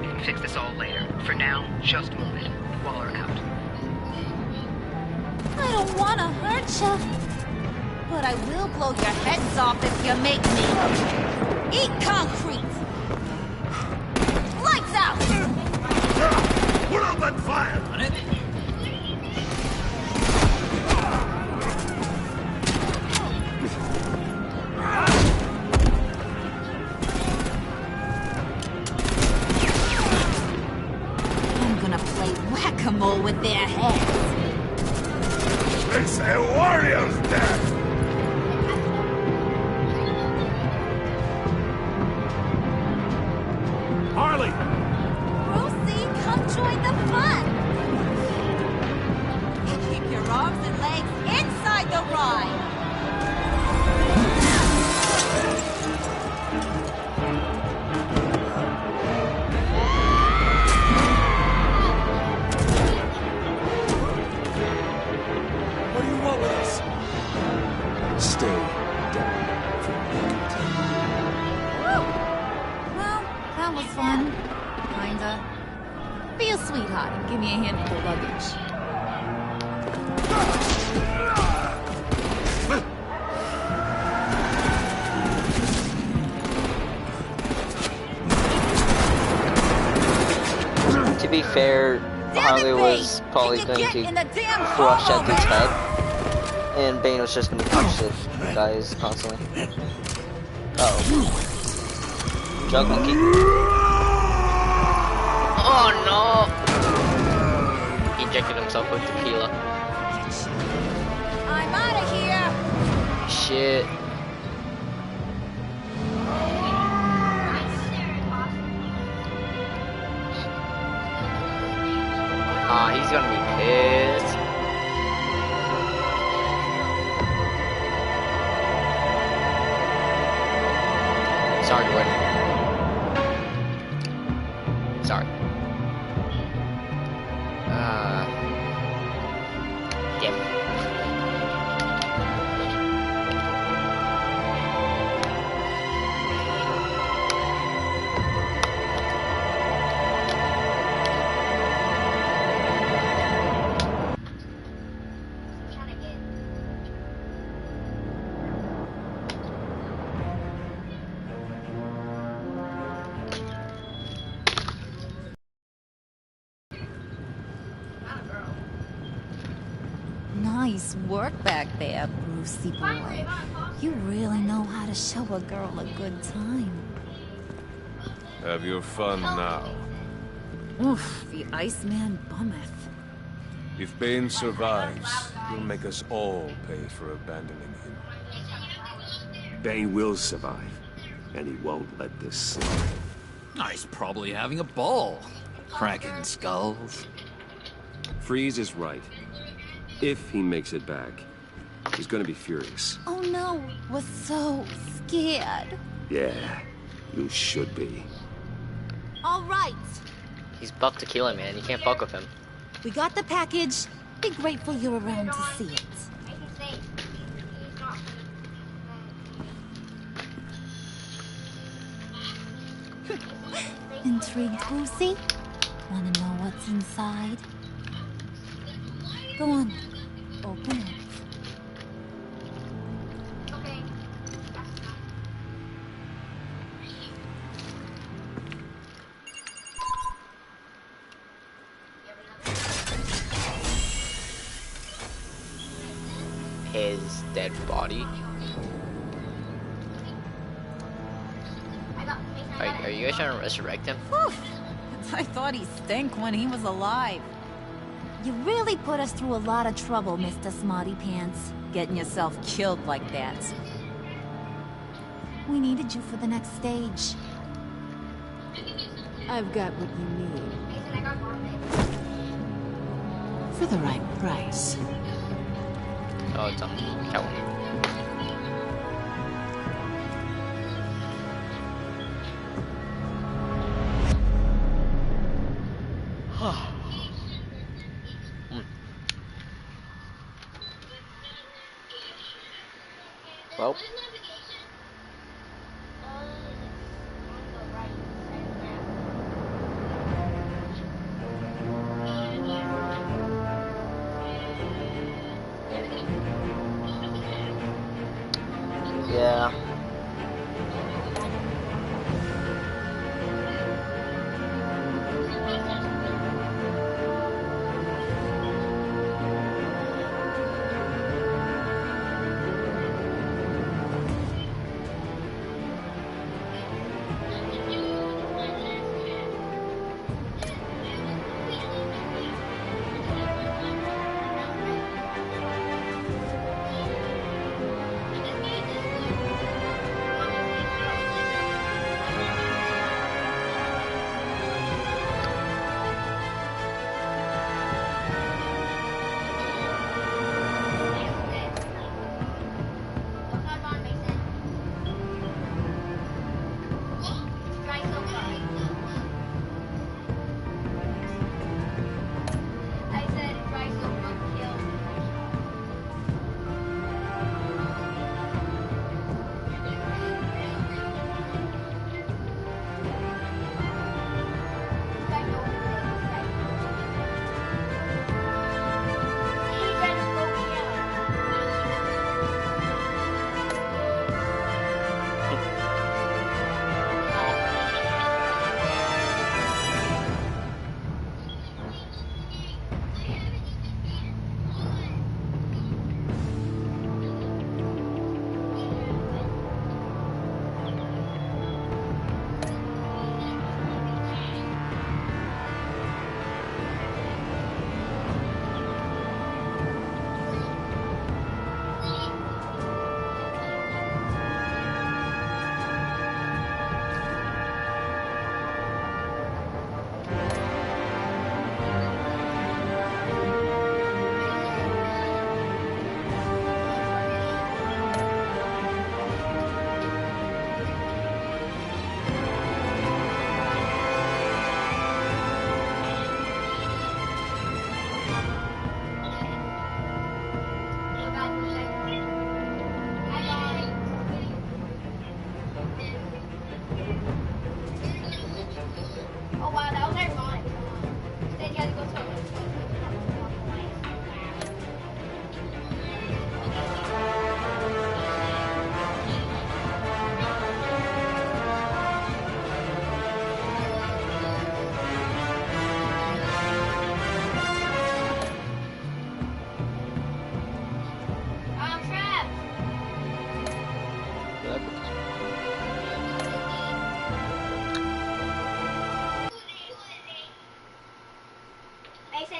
We can fix this all later. For now, just move it. Waller out. I don't want to hurt you, but I will blow your heads off if you make me. Eat concrete! Lights out! Put out that fire! On it. I'm gonna play whack-a-mole with their heads. It's a warrior's death! Harley! Brucey, come join the fun! Keep your arms and legs inside the ride! What do you want with us? Stay down for a minute. Woo! Well, that was fun. Kinda. Be a sweetheart and give me a hand with the luggage. To be fair, Harley was probably going to crush at his head, and Bane was just going to punch the guys constantly. Uh oh. Jug monkey. Oh no! He injected himself with tequila. I'm out of here! Shit. Ah, he's gonna be pissed. Sorry, Gordon. Sorry. Damn. Nice work back there, Brucey boy. You really know how to show a girl a good time. Have your fun now. Oof, the Iceman bummeth. If Bane survives, he'll make us all pay for abandoning him. Bane will survive, and he won't let this slide. He's probably having a ball. Cracking skulls. Freeze is right. If he makes it back, he's gonna be furious. Oh no, was so scared. Yeah, you should be. All right, He's buck tequila, man. You can't fuck with him. we got the package. Be grateful you're around to see it. Intrigued, Brucey? Wanna know what's inside? Go on, open it. His dead body. Are you guys trying to resurrect him? Whew. I thought he stank when he was alive. You really put us through a lot of trouble, Mr. Smarty Pants. Getting yourself killed like that. We needed you for the next stage. I've got what you need. For the right price. Oh, it's on Catwoman. Well. Yeah.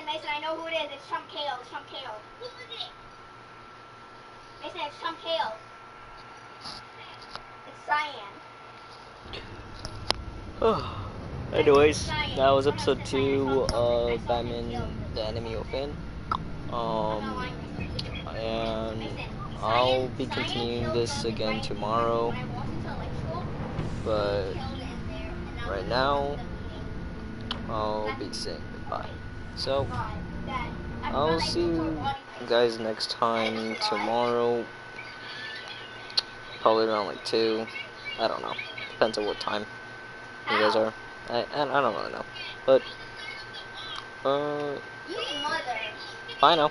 Mason, I know who it is. It's Chump Kale. It's Chump Kale. Who is it? Mason, it's Chump Kale. It's Cyan. Anyways, that was episode 2 of Batman the Animal Fan. And I'll be continuing this again tomorrow. But right now, I'll be saying goodbye. So, I'll see you guys next time tomorrow. Probably around like 2. I don't know. Depends on what time you guys are. I don't really know. But Bye now.